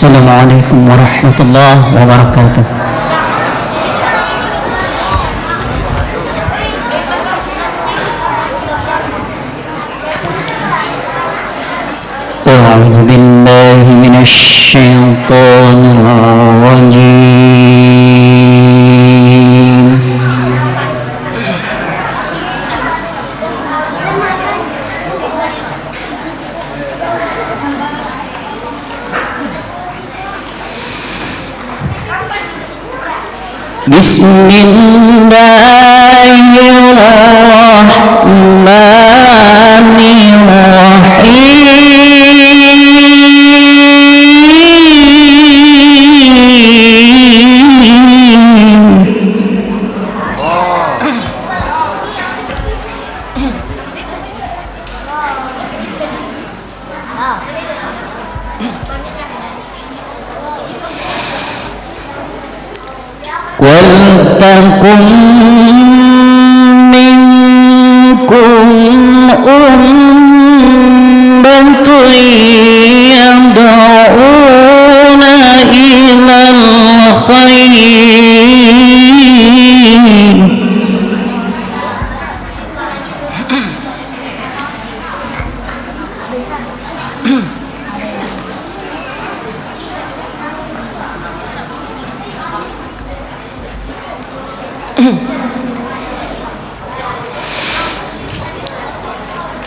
Assalamualaikum warahmatullahi wabarakatuh. A'udzu billahi minasy syaithanir rajim. Bismillahirrahmanirrahim. Waltakum minkum ummatun yad'una ilal khair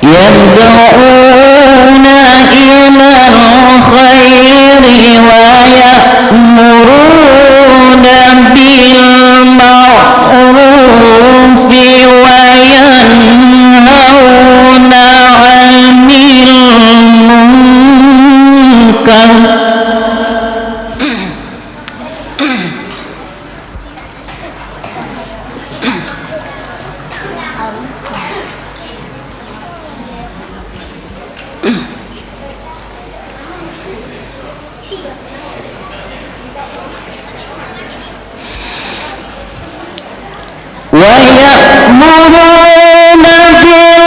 yad'una ilal khairi wa ya'muruna bil ma'rufi wa yanhauna 'anil munkar wa ya'muruna bil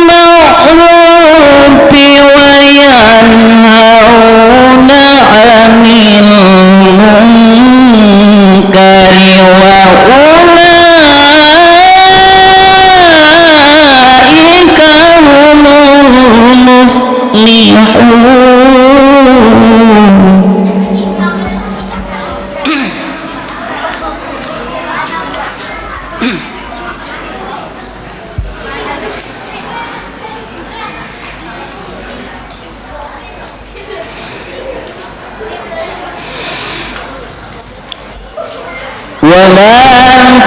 ma'rufi wa yanhauna 'anil munkari wa ulaika humul muflihun. ولا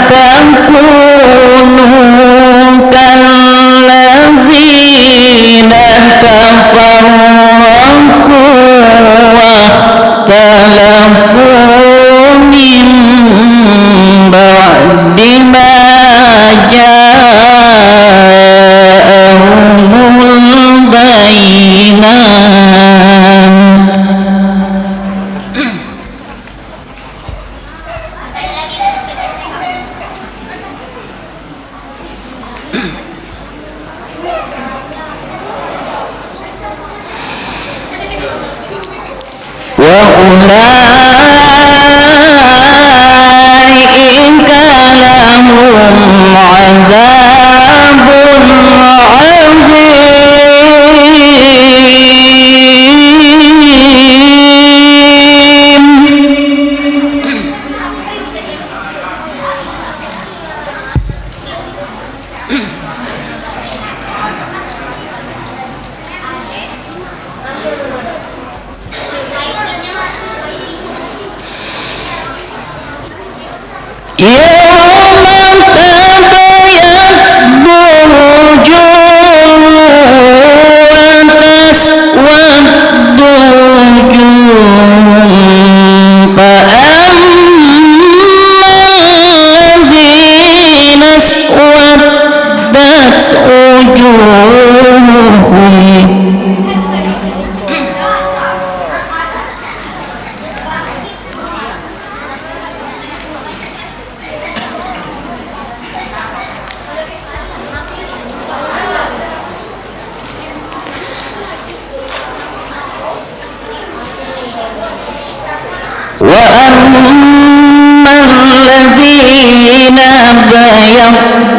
تكونوا كالذين تفرقوا واختلفوا من بعد ما جاءهم البينات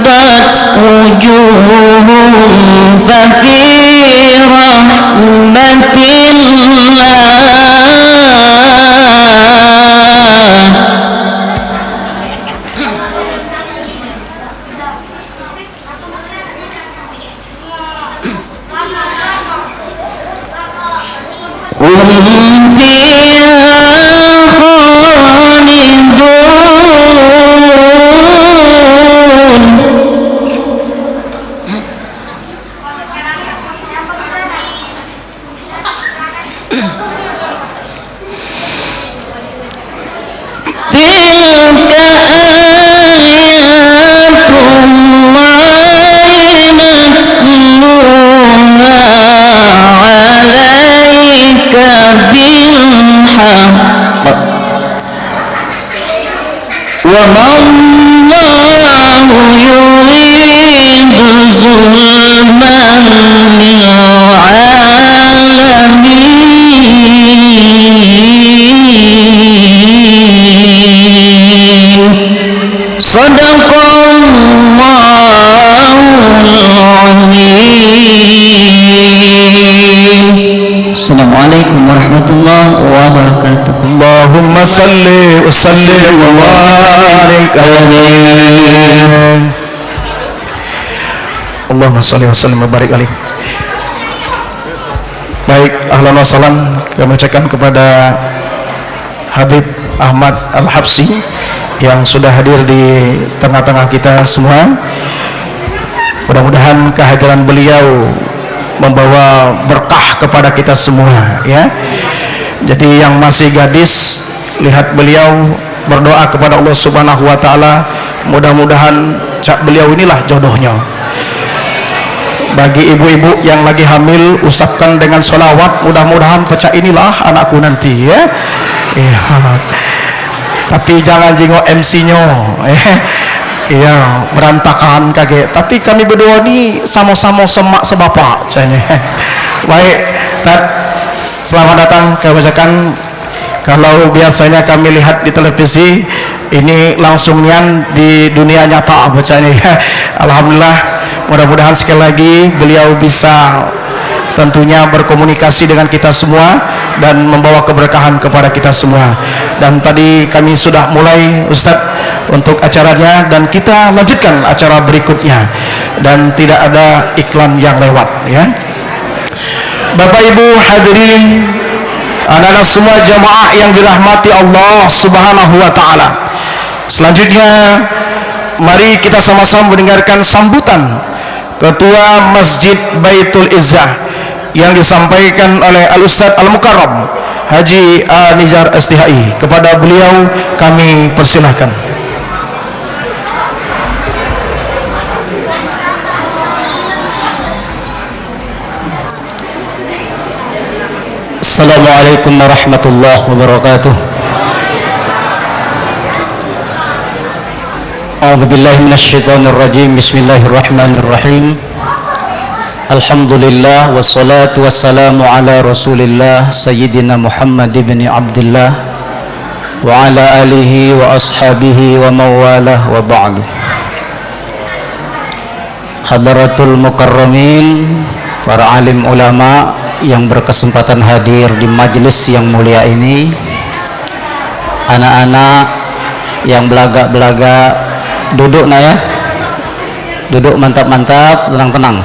بيضت وجوههم ففي رحمة الله هم فيها وما الله يريد ظلما للعالمين صدق الله العظيم. Assalamualaikum warahmatullahi wabarakatuh. Allahumma salli wa sallim wa barik alaihi. Allahumma salli wa sallim wa barik alaihi. Baik, ahlan wa salam kami ucapkan kepada Habib Ahmad Al-Habsyi yang sudah hadir di tengah-tengah kita semua. Mudah-mudahan kehadiran beliau membawa berkah kepada kita semua, ya. Jadi yang masih gadis, lihat beliau berdoa kepada Allah Subhanahu wa taala, mudah-mudahan beliau inilah jodohnya. Bagi ibu-ibu yang lagi hamil, usapkan dengan sholawat, mudah-mudahan pecah inilah anakku nanti, ya. Iya. Tapi jangan jengok MC-nya, iya, berantakan kaget. Tapi kami berdua ini sama-sama semak sebapak, cahnya. Baik, selamat datang ke masyarakat. Kalau biasanya kami lihat di televisi, ini langsung nian di dunia nyata, bacanya, ya. Alhamdulillah, mudah-mudahan sekali lagi beliau bisa tentunya berkomunikasi dengan kita semua dan membawa keberkahan kepada kita semua. Dan tadi kami sudah mulai, Ustadz, untuk acaranya, dan kita lanjutkan acara berikutnya dan tidak ada iklan yang lewat, ya. Bapak Ibu hadirin, anak-anak semua jamaah yang dirahmati Allah Subhanahu wa taala. Selanjutnya mari kita sama-sama mendengarkan sambutan Ketua Masjid Baitul Izzah yang disampaikan oleh Al-Ustadz Al-Mukarram Haji Nizar STHI. Kepada beliau kami persilahkan. Assalamualaikum warahmatullahi wabarakatuh. A'udzubillahi minasyaitonir rajim. Bismillahirrahmanirrahim. Alhamdulillah wassalatu wassalamu ala Rasulillah Sayyidina Muhammad ibn Abdullah wa ala alihi wa ashabihi wa mawalah wa ba'du. Hadratul mukarramin, para alim ulama yang berkesempatan hadir di majelis yang mulia ini, anak-anak yang belaga-belaga, duduk nah ya, duduk mantap-mantap, tenang-tenang.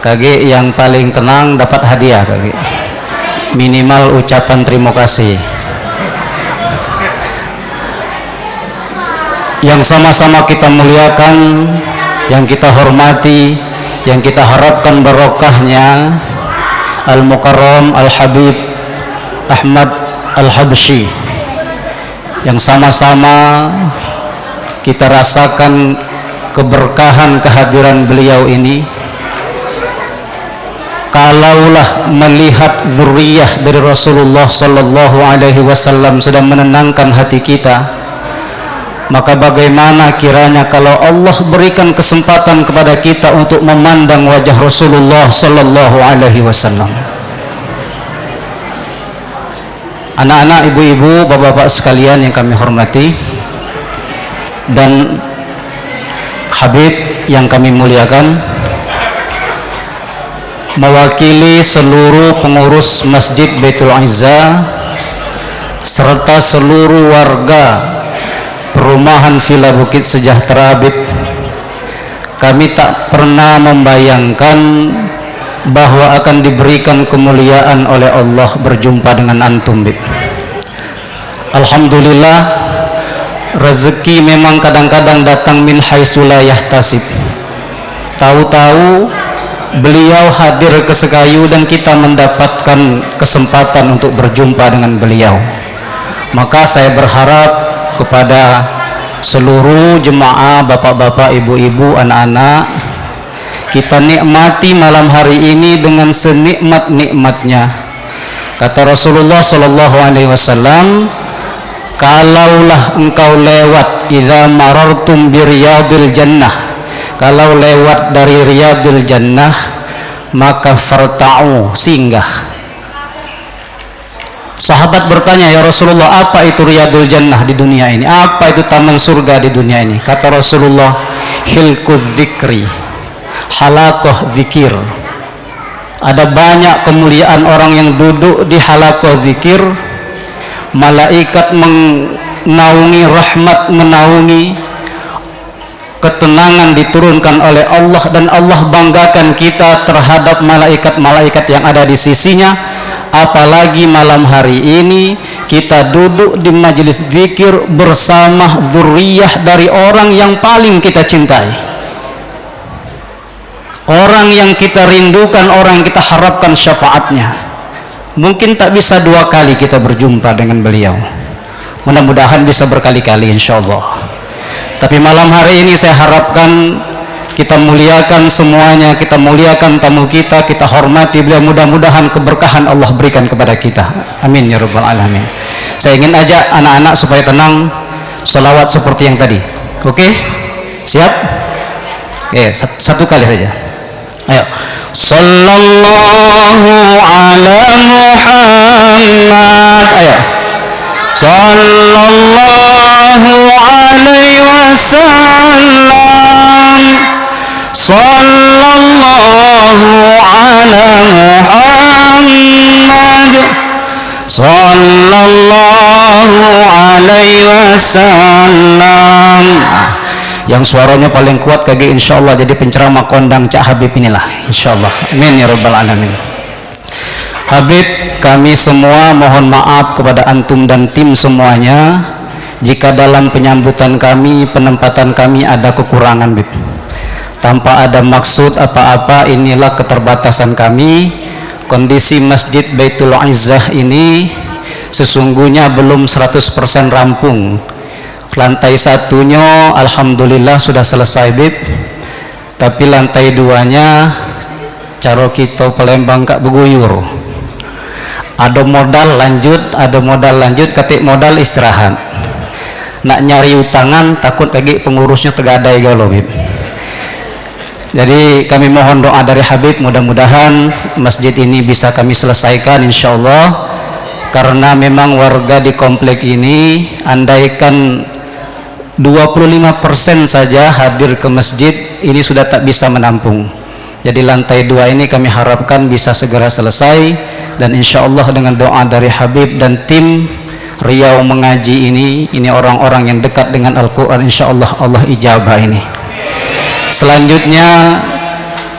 Kage yang paling tenang dapat hadiah, kage minimal ucapan terima kasih. Yang sama-sama kita muliakan, yang kita hormati, yang kita harapkan barokahnya Al-Mukarram Al-Habib Ahmad Al-Habsyi, yang sama-sama kita rasakan keberkahan kehadiran beliau ini. Kalaulah melihat zuriyah dari Rasulullah Sallallahu Alaihi Wasallam sedang menenangkan hati kita, maka bagaimana kiranya kalau Allah berikan kesempatan kepada kita untuk memandang wajah Rasulullah Sallallahu Alaihi Wasallam. anak-anak, ibu-ibu, bapak-bapak sekalian yang kami hormati, dan Habib yang kami muliakan, mewakili seluruh pengurus Masjid Baitul Izzah serta seluruh warga perumahan Villa Bukit Sejahtera, Habib, kami tak pernah membayangkan bahwa akan diberikan kemuliaan oleh Allah berjumpa dengan antum, Bib. Alhamdulillah, rezeki memang kadang-kadang datang min haitsu la yahtasib. Tahu-tahu beliau hadir ke Sekayu dan kita mendapatkan kesempatan untuk berjumpa dengan beliau. Maka saya berharap kepada seluruh jemaah, bapak-bapak, ibu-ibu, anak-anak, kita nikmati malam hari ini dengan senikmat-nikmatnya. Kata Rasulullah sallallahu alaihi wasallam, kalaulah engkau lewat, idza marartum bi riyadil jannah, kalau lewat dari riyadil jannah, maka farta'u, singgah. Sahabat bertanya, ya Rasulullah, apa itu riyadul jannah di dunia ini? Apa itu taman surga di dunia ini? Kata Rasulullah, hilkuz zikri, halakoh zikir. Ada banyak kemuliaan orang yang duduk di halakoh zikir. Malaikat menaungi, rahmat menaungi, ketenangan diturunkan oleh Allah, dan Allah banggakan kita terhadap malaikat-malaikat yang ada di sisinya. Apalagi malam hari ini kita duduk di majelis zikir bersama zuriyah dari orang yang paling kita cintai, orang yang kita rindukan, orang yang kita harapkan syafaatnya. Mungkin tak bisa 2 kali kita berjumpa dengan beliau, mudah-mudahan bisa berkali-kali insyaallah. Tapi malam hari ini saya harapkan kita muliakan semuanya, kita muliakan tamu kita, kita hormati beliau. Mudah-mudahan keberkahan Allah berikan kepada kita, amin ya rabbal alamin. Saya ingin ajak anak-anak supaya tenang, salawat seperti yang tadi. Oke? Siap? Oke, satu kali saja. Ayo. Sallallahu ala Muhammad. Ayo. Sallallahu alaihi wasallam. Sallallahu ala Muhammad. Sallallahu alaihi wasallam. Yang suaranya paling kuat kaki insyaallah jadi penceramah kondang Cak Habib inilah insyaallah, amin ya rabbal alamin. Habib, kami semua mohon maaf kepada antum dan tim semuanya jika dalam penyambutan kami, penempatan kami ada kekurangan, Bib. Tanpa ada maksud apa-apa, inilah keterbatasan kami. Kondisi Masjid Baitul Izzah ini sesungguhnya belum 100% rampung. Lantai 1-nya alhamdulillah sudah selesai, Bib. Tapi lantai 2-nya caro kita Palembang kak beguyur. Ada modal lanjut, ada modal lanjut, ketik modal istirahat. Nak nyari utangan takut lagi pengurusnya tegadai galau, Bib. Jadi kami mohon doa dari Habib, mudah-mudahan masjid ini bisa kami selesaikan insyaallah. Karena memang warga di komplek ini andaikan 25% saja hadir ke masjid ini sudah tak bisa menampung. Jadi lantai 2 ini kami harapkan bisa segera selesai, dan insya Allah dengan doa dari Habib dan tim Riau Mengaji ini orang-orang yang dekat dengan Al-Quran, insya Allah Allah ijabah ini. Selanjutnya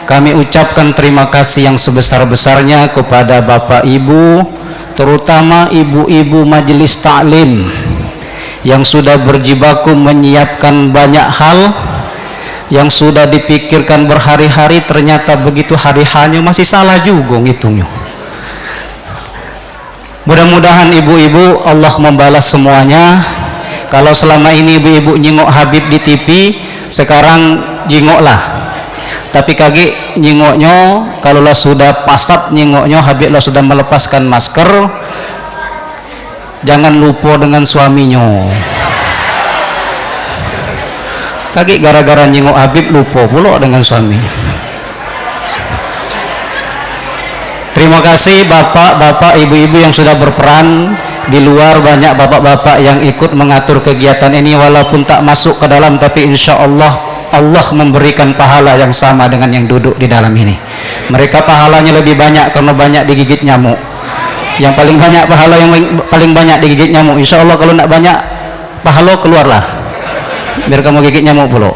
kami ucapkan terima kasih yang sebesar-besarnya kepada Bapak Ibu, terutama ibu-ibu majelis taklim yang sudah berjibaku menyiapkan banyak hal yang sudah dipikirkan berhari-hari, ternyata begitu hari hanya masih salah juga ngitungnya. Mudah-mudahan ibu-ibu Allah membalas semuanya. Kalau selama ini ibu-ibu nyingok Habib di TV, sekarang jingoklah. Tapi kaki nyingoknya, kalau sudah pasat nyingoknya, Habib lah sudah melepaskan masker, jangan lupa dengan suaminya. Kaki gara-gara nyingok Habib lupa pula dengan suami. Terima kasih bapak-bapak, ibu-ibu yang sudah berperan. di luar banyak bapak-bapak yang ikut mengatur kegiatan ini, walaupun tak masuk ke dalam, tapi insya Allah Allah memberikan pahala yang sama dengan yang duduk di dalam ini. Mereka pahalanya lebih banyak karena banyak digigit nyamuk. Yang paling banyak pahala, yang paling banyak digigit nyamuk. Insya Allah kalau nak banyak pahala, keluarlah biar kamu gigit nyamuk pula.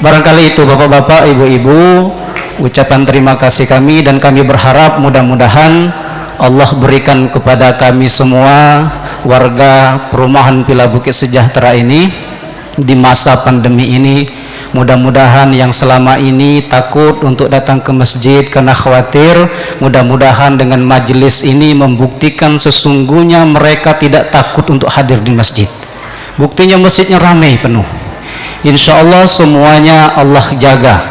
Barangkali itu bapak-bapak, ibu-ibu, ucapan terima kasih kami, dan kami berharap mudah-mudahan Allah berikan kepada kami semua warga perumahan Villa Bukit Sejahtera ini di masa pandemi ini, mudah-mudahan yang selama ini takut untuk datang ke masjid karena khawatir, mudah-mudahan dengan majelis ini membuktikan sesungguhnya mereka tidak takut untuk hadir di masjid. Buktinya masjidnya ramai penuh. Insya Allah semuanya Allah jaga.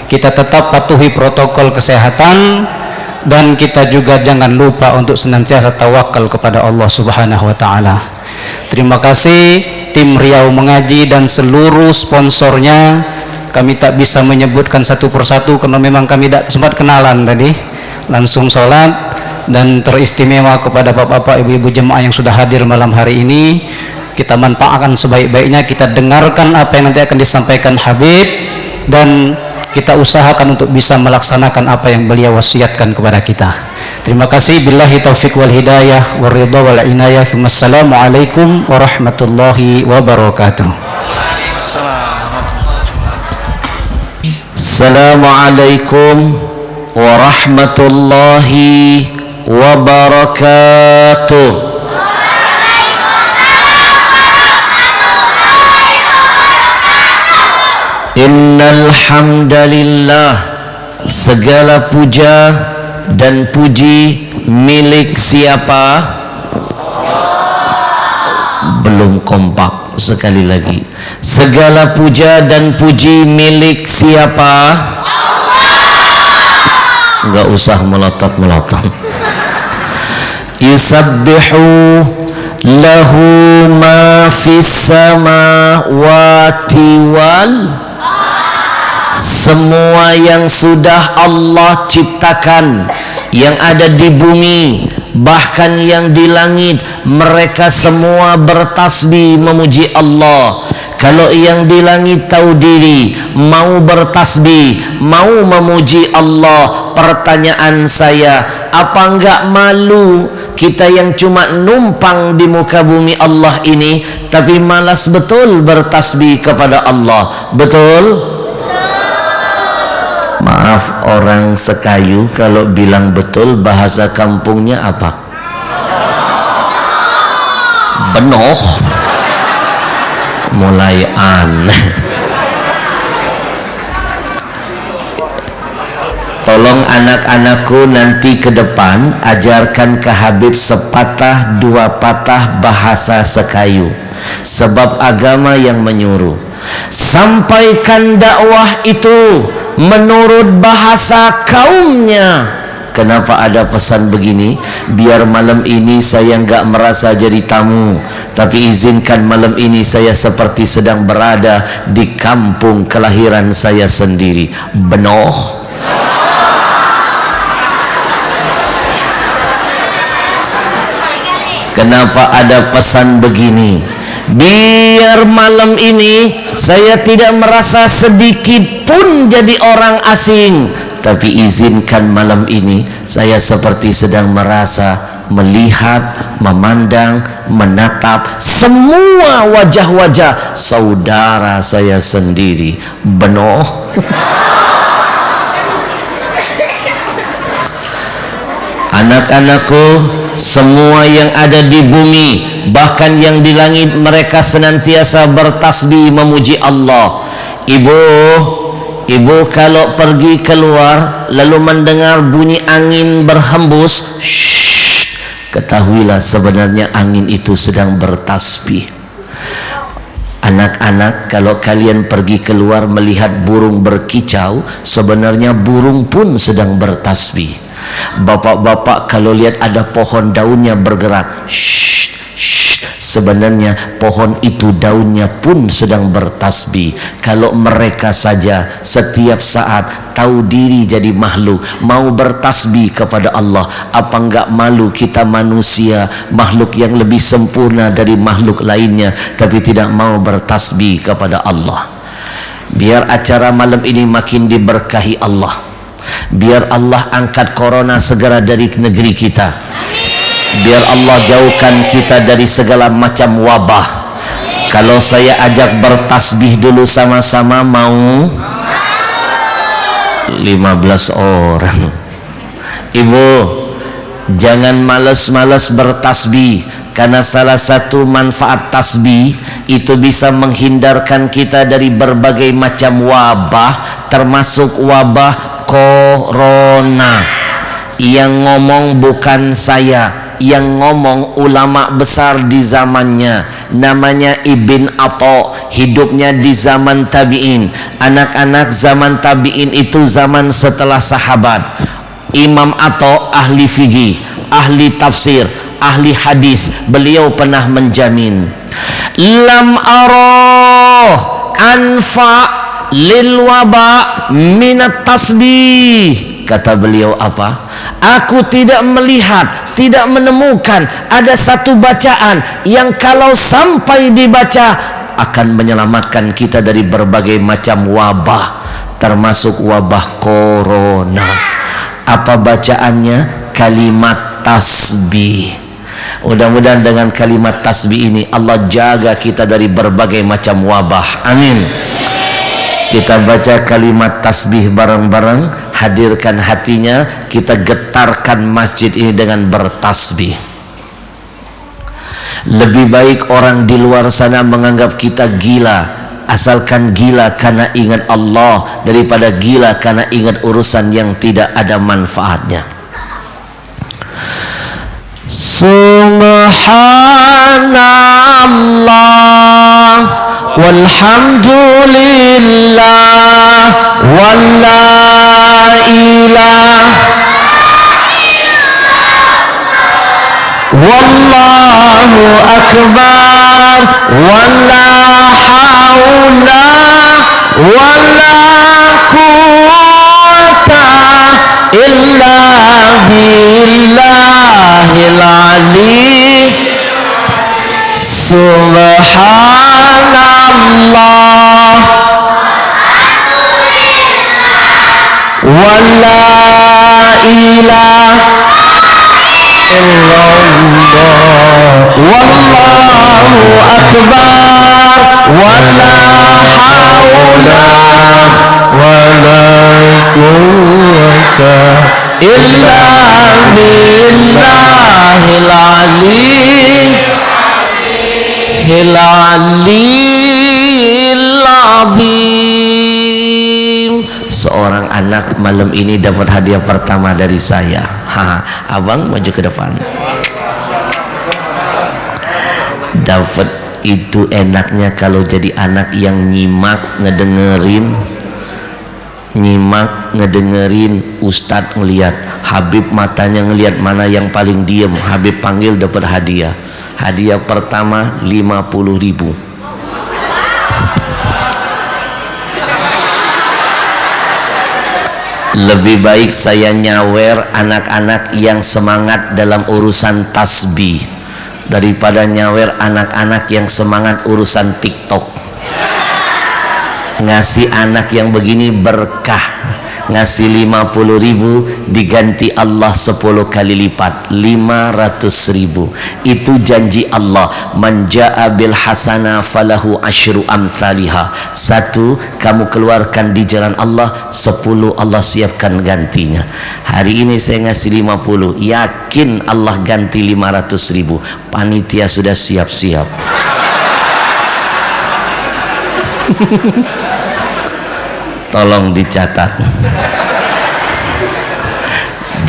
Kita tetap patuhi protokol kesehatan, dan kita juga jangan lupa untuk senantiasa tawakal kepada Allah Subhanahu wa taala. Terima kasih tim Riau Mengaji dan seluruh sponsornya. Kami tak bisa menyebutkan satu persatu karena memang kami tidak sempat kenalan tadi. Langsung sholat, dan teristimewa kepada bapak-bapak, ibu-ibu jemaah yang sudah hadir malam hari ini. Kita manfaatkan sebaik-baiknya, kita dengarkan apa yang nanti akan disampaikan Habib, dan kita usahakan untuk bisa melaksanakan apa yang beliau wasiatkan kepada kita. Terima kasih. Billahi taufiq wal hidayah wal ridha wal inayah. Assalamualaikum warahmatullahi wabarakatuh. Assalamualaikum warahmatullahi wabarakatuh. Innal hamdalillah, segala puja dan puji milik siapa? Belum kompak, sekali lagi. Segala puja dan puji milik siapa? Enggak usah melotot-melotot. Yusabbihu lahu ma fis samawati wal, semua yang sudah Allah ciptakan, yang ada di bumi, bahkan yang di langit, mereka semua bertasbih memuji Allah. Kalau yang di langit tahu diri, mau bertasbih, mau memuji Allah, pertanyaan saya, apa enggak malu kita yang cuma numpang di muka bumi Allah ini, tapi malas betul bertasbih kepada Allah? Betul? Maaf orang Sekayu, kalau bilang betul bahasa kampungnya apa? Benoh. Mulai aneh. Tolong anak-anakku nanti ke depan ajarkan ke Habib sepatah dua patah bahasa Sekayu, sebab agama yang menyuruh. Sampaikan dakwah itu menurut bahasa kaumnya. Kenapa ada pesan begini? Biar malam ini saya enggak merasa jadi tamu, tapi izinkan malam ini saya seperti sedang berada di kampung kelahiran saya sendiri. Benoh. Kenapa ada pesan begini? Biar malam ini saya tidak merasa sedikit pun jadi orang asing, tapi izinkan malam ini saya seperti sedang merasa melihat, memandang, menatap semua wajah-wajah saudara saya sendiri. Benoh. Anak-anakku, semua yang ada di bumi, bahkan yang di langit, mereka senantiasa bertasbih memuji Allah. Ibu kalau pergi keluar lalu mendengar bunyi angin berhembus, ketahuilah sebenarnya angin itu sedang bertasbih. Anak-anak, kalau kalian pergi keluar melihat burung berkicau, sebenarnya burung pun sedang bertasbih. Bapak-bapak kalau lihat ada pohon daunnya bergerak, sebenarnya pohon itu daunnya pun sedang bertasbih. Kalau mereka saja setiap saat tahu diri jadi makhluk, mau bertasbih kepada Allah, apa enggak malu kita manusia, makhluk yang lebih sempurna dari makhluk lainnya, tapi tidak mau bertasbih kepada Allah. Biar acara malam ini makin diberkahi Allah. Biar Allah angkat corona segera dari negeri kita. Biar Allah jauhkan kita dari segala macam wabah. Kalau saya ajak bertasbih dulu sama-sama, mau? 15 orang. Ibu, jangan malas-malas bertasbih, karena salah satu manfaat tasbih itu bisa menghindarkan kita dari berbagai macam wabah, termasuk wabah corona. Yang ngomong bukan saya, yang ngomong ulama besar di zamannya, namanya Ibn Atha, hidupnya di zaman tabi'in. Anak-anak zaman tabi'in itu zaman setelah sahabat. Imam Atha ahli fikih, ahli tafsir, ahli hadis. Beliau pernah menjamin, lam arah anfa lil waba minat tasbih. Kata beliau apa? Aku tidak melihat, tidak menemukan ada satu bacaan yang kalau sampai dibaca akan menyelamatkan kita dari berbagai macam wabah, termasuk wabah corona. Apa bacaannya? Kalimat tasbih. Mudah-mudahan dengan kalimat tasbih ini Allah jaga kita dari berbagai macam wabah. Amin. Kita baca kalimat tasbih bareng-bareng, hadirkan hatinya, kita getarkan masjid ini dengan bertasbih. Lebih baik orang di luar sana menganggap kita gila, asalkan gila karena ingat Allah, daripada gila karena ingat urusan yang tidak ada manfaatnya. Subhanallah walhamdulillah walla ilah wallahu akbar walla haula walla quwwata illa billahil ali. Subhanallah wala ilaha illallah wallahu akbar wala haula wala quwwata illa billahil aliyil azim. Seorang anak malam ini dapat hadiah pertama dari saya. Abang maju ke depan. Dapat itu enaknya kalau jadi anak yang nyimak ngedengerin Ustadz ngelihat, Habib matanya ngelihat mana yang paling diem, Habib panggil, dapat hadiah. Hadiah pertama 50.000. Lebih baik saya nyawer anak-anak yang semangat dalam urusan tasbih daripada nyawer anak-anak yang semangat urusan TikTok. Ngasih anak yang begini berkah, ngasih 50.000 diganti Allah 10 kali lipat, 500.000. Itu janji Allah, man jaa bil hasana falahu asyru amsalihha. 1 kamu keluarkan di jalan Allah, 10 Allah siapkan gantinya. Hari ini saya ngasih 50, yakin Allah ganti 500.000. Panitia sudah siap-siap. Tolong dicatat,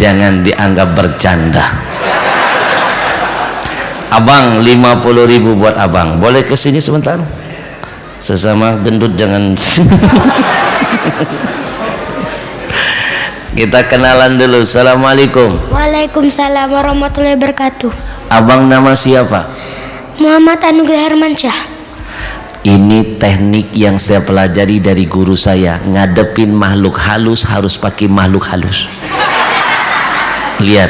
jangan dianggap bercanda. Abang 50.000 buat abang. Boleh kesini sebentar? Sesama gendut jangan. Kita kenalan dulu. Assalamualaikum. Waalaikumsalam warahmatullahi wabarakatuh. Abang nama siapa? Muhammad Anugrah Hermansyah. Ini teknik yang saya pelajari dari guru saya. Ngadepin makhluk halus harus pakai makhluk halus. Lihat,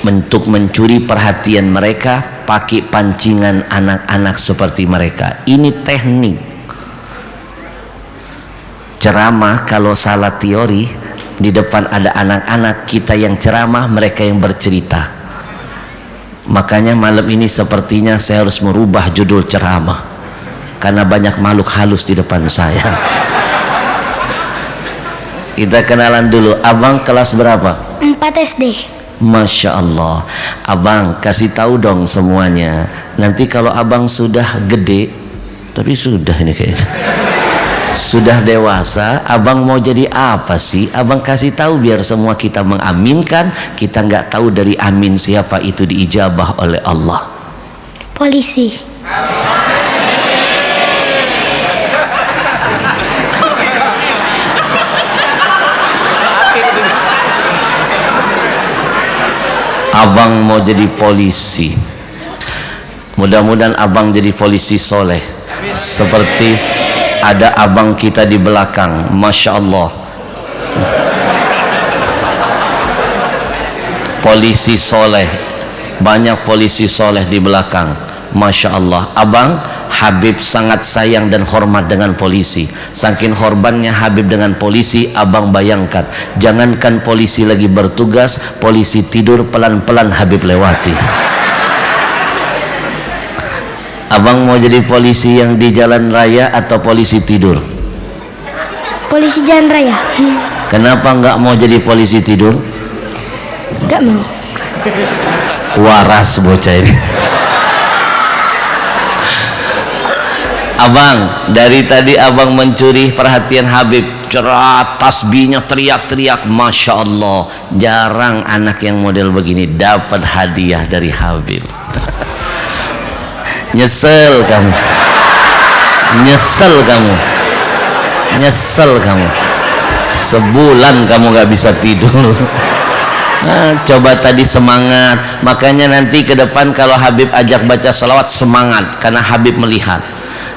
untuk mencuri perhatian mereka pakai pancingan anak-anak seperti mereka. Ini teknik. Ceramah kalau salah teori, di depan ada anak-anak, kita yang ceramah, mereka yang bercerita. Makanya malam ini sepertinya saya harus merubah judul ceramah karena banyak makhluk halus di depan saya. Kita kenalan dulu. Abang kelas berapa? 4 SD. Masya Allah. Abang kasih tahu dong semuanya. Nanti kalau abang sudah gede, tapi sudah ini kayaknya sudah dewasa, abang mau jadi apa sih? Abang kasih tahu biar semua kita mengaminkan. Kita nggak tahu dari amin siapa itu diijabah oleh Allah. Polisi. Abang mau jadi polisi. Mudah-mudahan abang jadi polisi soleh. Seperti ada abang kita di belakang, Masya Allah, polisi soleh. Banyak polisi soleh di belakang, Masya Allah. Abang Habib sangat sayang dan hormat dengan polisi. Saking hormatnya Habib dengan polisi, abang bayangkan, jangankan polisi lagi bertugas, polisi tidur pelan-pelan Habib lewati. Abang mau jadi polisi yang di jalan raya atau polisi tidur? Polisi jalan raya. Kenapa nggak mau jadi polisi tidur? Nggak mau. Waras bocah ini. Abang, dari tadi abang mencuri perhatian Habib. Cerah, tasbihnya teriak-teriak, Masya Allah. Jarang anak yang model begini dapat hadiah dari Habib. Nyesel kamu, nyesel kamu, nyesel kamu. Sebulan kamu gak bisa tidur. Nah, coba tadi semangat. Makanya nanti ke depan kalau Habib ajak baca salawat, semangat karena Habib melihat.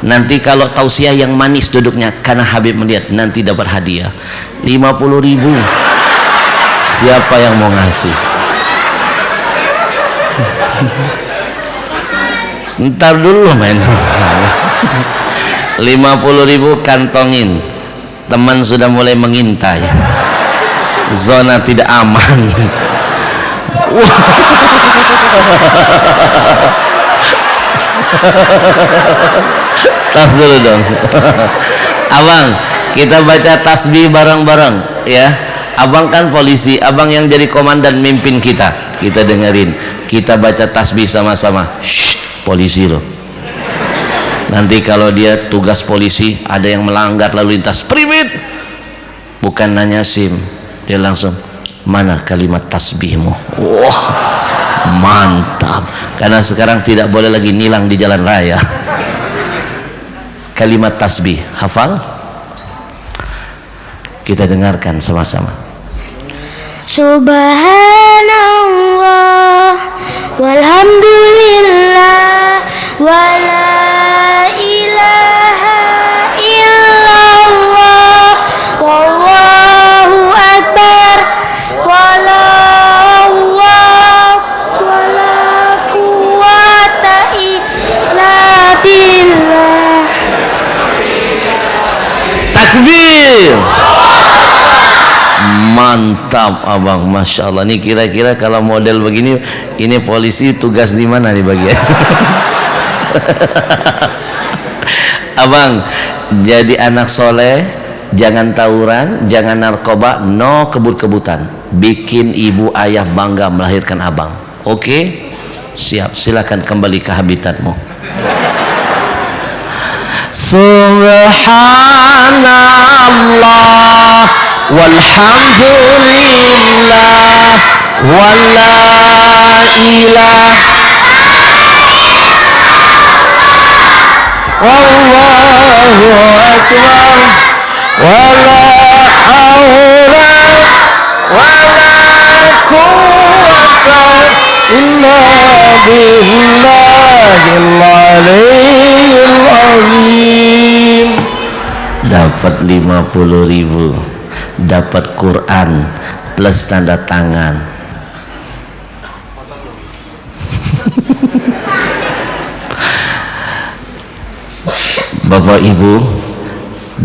Nanti kalau tausiah yang manis duduknya karena Habib melihat, nanti dapat hadiah 50.000. Siapa yang mau ngasih? Ntar dulu men. 50.000 kantongin. Teman sudah mulai mengintai. Zona tidak aman. Tas dulu dong. Abang, kita baca tasbih bareng-bareng ya. Abang kan polisi, abang yang jadi komandan mimpin kita. Kita dengerin. Kita baca tasbih sama-sama. Shh. Polisi loh. Nanti kalau dia tugas polisi ada yang melanggar lalu lintas, primit, bukan nanya SIM, dia langsung, mana kalimat tasbihmu? Wah, mantap. Karena sekarang tidak boleh lagi nilang di jalan raya. Kalimat tasbih, hafal? Kita dengarkan sama-sama. Subhanallah walhamdulillah wala ilaha illallah wallahu akbar wala quwwata illa billah. Takbir. Mantap abang, Masya Allah. Ini kira-kira kalau model begini, ini polisi tugas di mana nih bagian? Abang, jadi anak soleh, jangan tawuran, jangan narkoba, no kebut-kebutan. Bikin ibu ayah bangga melahirkan abang. Oke? Siap, silakan kembali ke habitatmu. Subhanallah walhamdulillah wala ilah wallahu akbar wala haula wala quwwata illa billahil aliyyil azim. Dapat 50.000, dapat Quran plus tanda tangan. Bapak Ibu,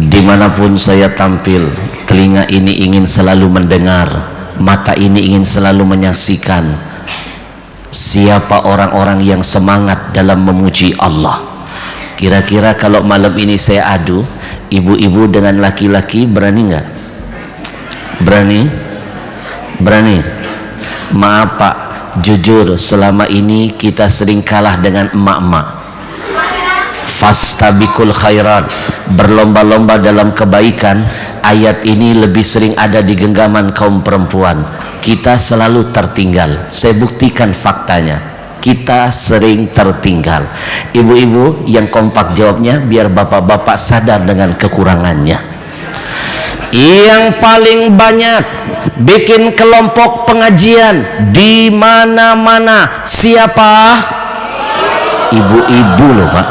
dimanapun saya tampil, telinga ini ingin selalu mendengar, mata ini ingin selalu menyaksikan siapa orang-orang yang semangat dalam memuji Allah. Kira-kira kalau malam ini saya adu, ibu-ibu dengan laki-laki berani nggak? Berani? Berani? Maaf Pak, jujur selama ini kita sering kalah dengan emak-emak. Fastabikul khairat, berlomba-lomba dalam kebaikan. Ayat ini lebih sering ada di genggaman kaum perempuan. Kita selalu tertinggal. Saya buktikan faktanya, kita sering tertinggal. Ibu-ibu yang kompak jawabnya, biar bapak-bapak sadar dengan kekurangannya. Yang paling banyak bikin kelompok pengajian di mana-mana siapa? Ibu-ibu loh Pak.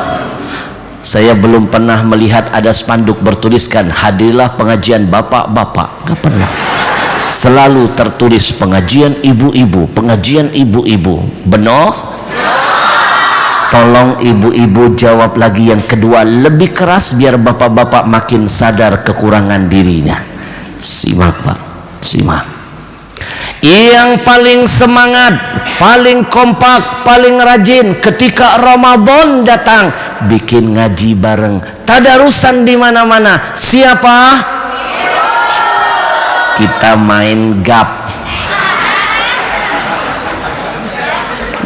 Saya belum pernah melihat ada spanduk bertuliskan hadirlah pengajian bapak-bapak, nggak pernah. Selalu tertulis pengajian ibu-ibu, pengajian ibu-ibu. Benar? Tolong ibu-ibu jawab lagi yang kedua lebih keras biar bapak-bapak makin sadar kekurangan dirinya. Simak Pak, simak. Yang paling semangat, paling kompak, paling rajin ketika Ramadan datang bikin ngaji bareng, tadarusan di mana-mana. Siapa? Kita main gap.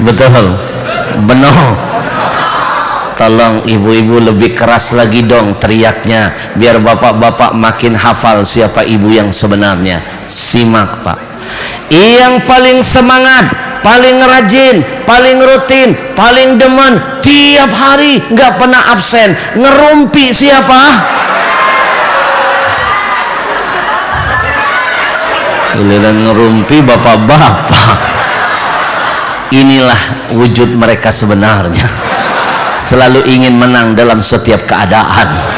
Betul? Benar. Tolong ibu-ibu lebih keras lagi dong teriaknya biar bapak-bapak makin hafal siapa ibu yang sebenarnya. Simak Pak. Yang paling semangat, paling rajin, paling rutin, paling demen, tiap hari nggak pernah absen, ngerumpi siapa? Giliran ngerumpi bapak-bapak. Inilah wujud mereka sebenarnya. Selalu ingin menang dalam setiap keadaan.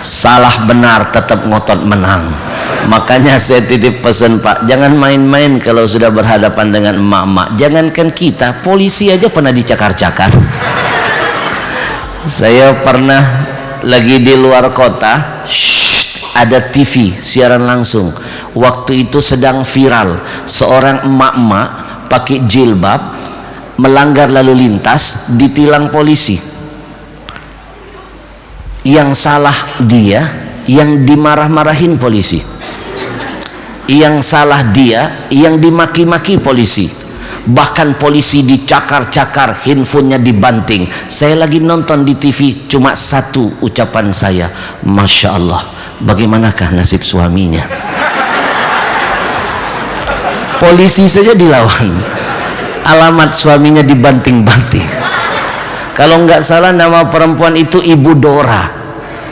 Salah benar tetap ngotot menang. Makanya saya titip pesan Pak, jangan main-main kalau sudah berhadapan dengan emak-emak. Jangankan kita, polisi aja pernah dicakar-cakar. Saya pernah lagi di luar kota, ada TV siaran langsung. Waktu itu sedang viral seorang emak-emak pakai jilbab melanggar lalu lintas, ditilang polisi. Yang salah dia, yang dimarah-marahin polisi. Yang salah dia, yang dimaki-maki polisi. Bahkan polisi dicakar-cakar, handphonenya dibanting. Saya lagi nonton di TV, cuma satu ucapan saya, Masya Allah, bagaimanakah nasib suaminya? Polisi saja dilawan, alamat suaminya dibanting-banting. Kalau nggak salah nama perempuan itu Ibu Dora.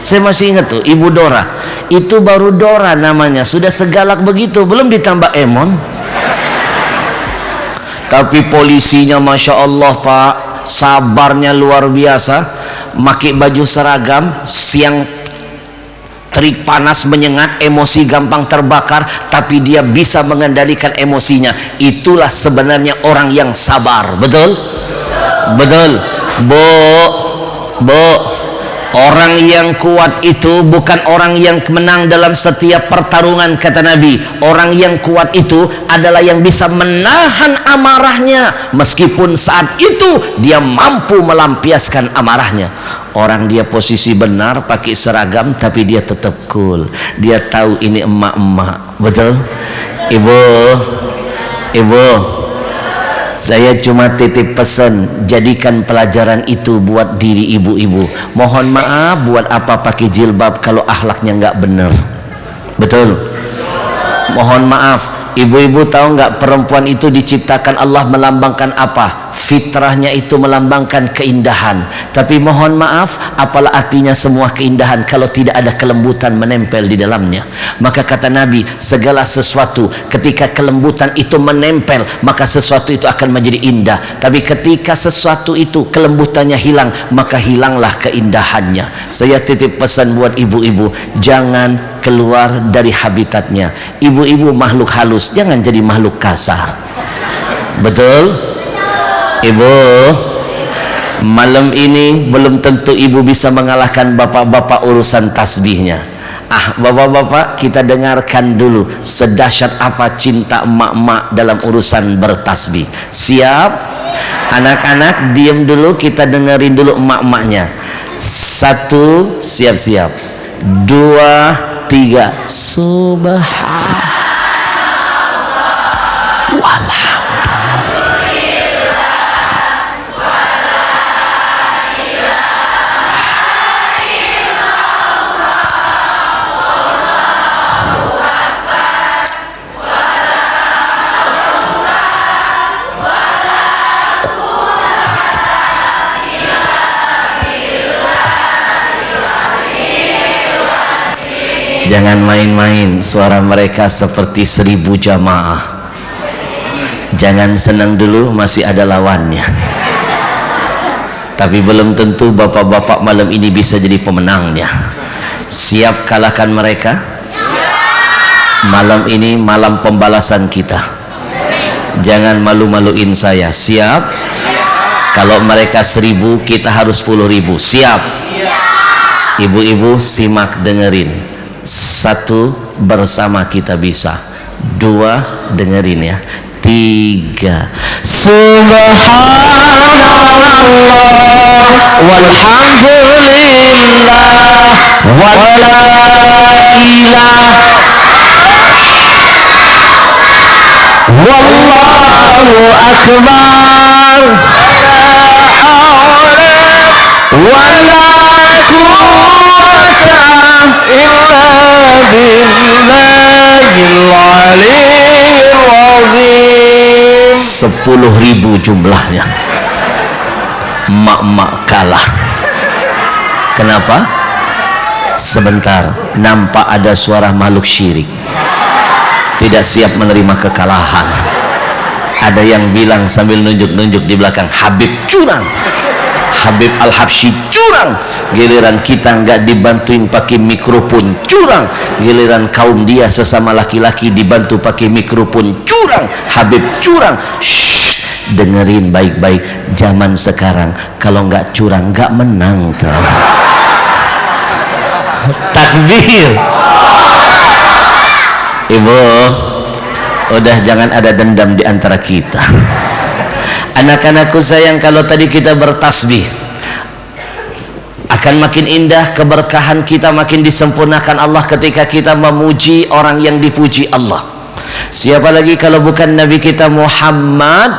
Saya masih ingat tuh Ibu Dora. Itu baru Dora namanya, sudah segalak begitu, belum ditambah Emon. Tapi polisinya Masya Allah Pak, sabarnya luar biasa. Pakai baju seragam, siang terik panas menyengat, emosi gampang terbakar, tapi dia bisa mengendalikan emosinya. Itulah sebenarnya orang yang sabar. Betul? Betul. Bu, orang yang kuat itu bukan orang yang menang dalam setiap pertarungan, kata Nabi. Orang yang kuat itu adalah yang bisa menahan amarahnya, meskipun saat itu dia mampu melampiaskan amarahnya. Orang dia posisi benar, pakai seragam, tapi dia tetap cool. Dia tahu ini emak-emak. Betul? Ibu, saya cuma titip pesan, jadikan pelajaran itu buat diri ibu-ibu. Mohon maaf buat apa pakai jilbab kalau akhlaknya nggak benar. Betul? Mohon maaf, ibu-ibu tahu nggak perempuan itu diciptakan Allah melambangkan apa? Fitrahnya itu melambangkan keindahan. Tapi mohon maaf, apalah artinya semua keindahan kalau tidak ada kelembutan menempel di dalamnya. Maka kata Nabi, segala sesuatu ketika kelembutan itu menempel, maka sesuatu itu akan menjadi indah. Tapi ketika sesuatu itu kelembutannya hilang, maka hilanglah keindahannya. Saya titip pesan buat ibu-ibu, jangan keluar dari habitatnya. Ibu-ibu makhluk halus, jangan jadi makhluk kasar. Betul? Ibu, malam ini belum tentu ibu bisa mengalahkan bapak-bapak urusan tasbihnya. Bapak-bapak, kita dengarkan dulu sedahsyat apa cinta emak-emak dalam urusan bertasbih. Siap? Anak-anak diam dulu, kita dengerin dulu emak-emaknya. 1, siap-siap. 2, 3, subhanallah, walhamdulillah. Jangan main-main, suara mereka seperti 1000 jamaah. Jangan senang dulu, masih ada lawannya. Tapi belum tentu bapak-bapak malam ini bisa jadi pemenangnya. Siap kalahkan mereka? Malam ini malam pembalasan kita. Jangan malu-maluin saya. Siap? Kalau mereka 1000, kita harus 10.000. Siap? Ibu-ibu simak dengerin. 1, bersama kita bisa. 2, dengerin ya. 3, subhanallah walhamdulillah wala ilah wallahu akbar wala quwwata illa billahil aliyyil azim. 10.000 jumlahnya. Mak-mak kalah. Kenapa? Sebentar, nampak ada suara makhluk syirik, tidak siap menerima kekalahan. Ada yang bilang sambil nunjuk-nunjuk di belakang, Habib curang, Habib Al-Habsyi curang. Giliran kita nggak dibantuin pakai mikrofon, curang. Giliran kaum dia sesama laki-laki dibantu pakai mikrofon, curang. Habib curang. Shh, dengerin baik-baik. Zaman sekarang kalau nggak curang nggak menang tuh. Takbir. Ibu, udah jangan ada dendam di antara kita. Anak-anakku sayang, kalau tadi kita bertasbih akan makin indah, keberkahan kita makin disempurnakan Allah ketika kita memuji orang yang dipuji Allah. Siapa lagi kalau bukan Nabi kita Muhammad?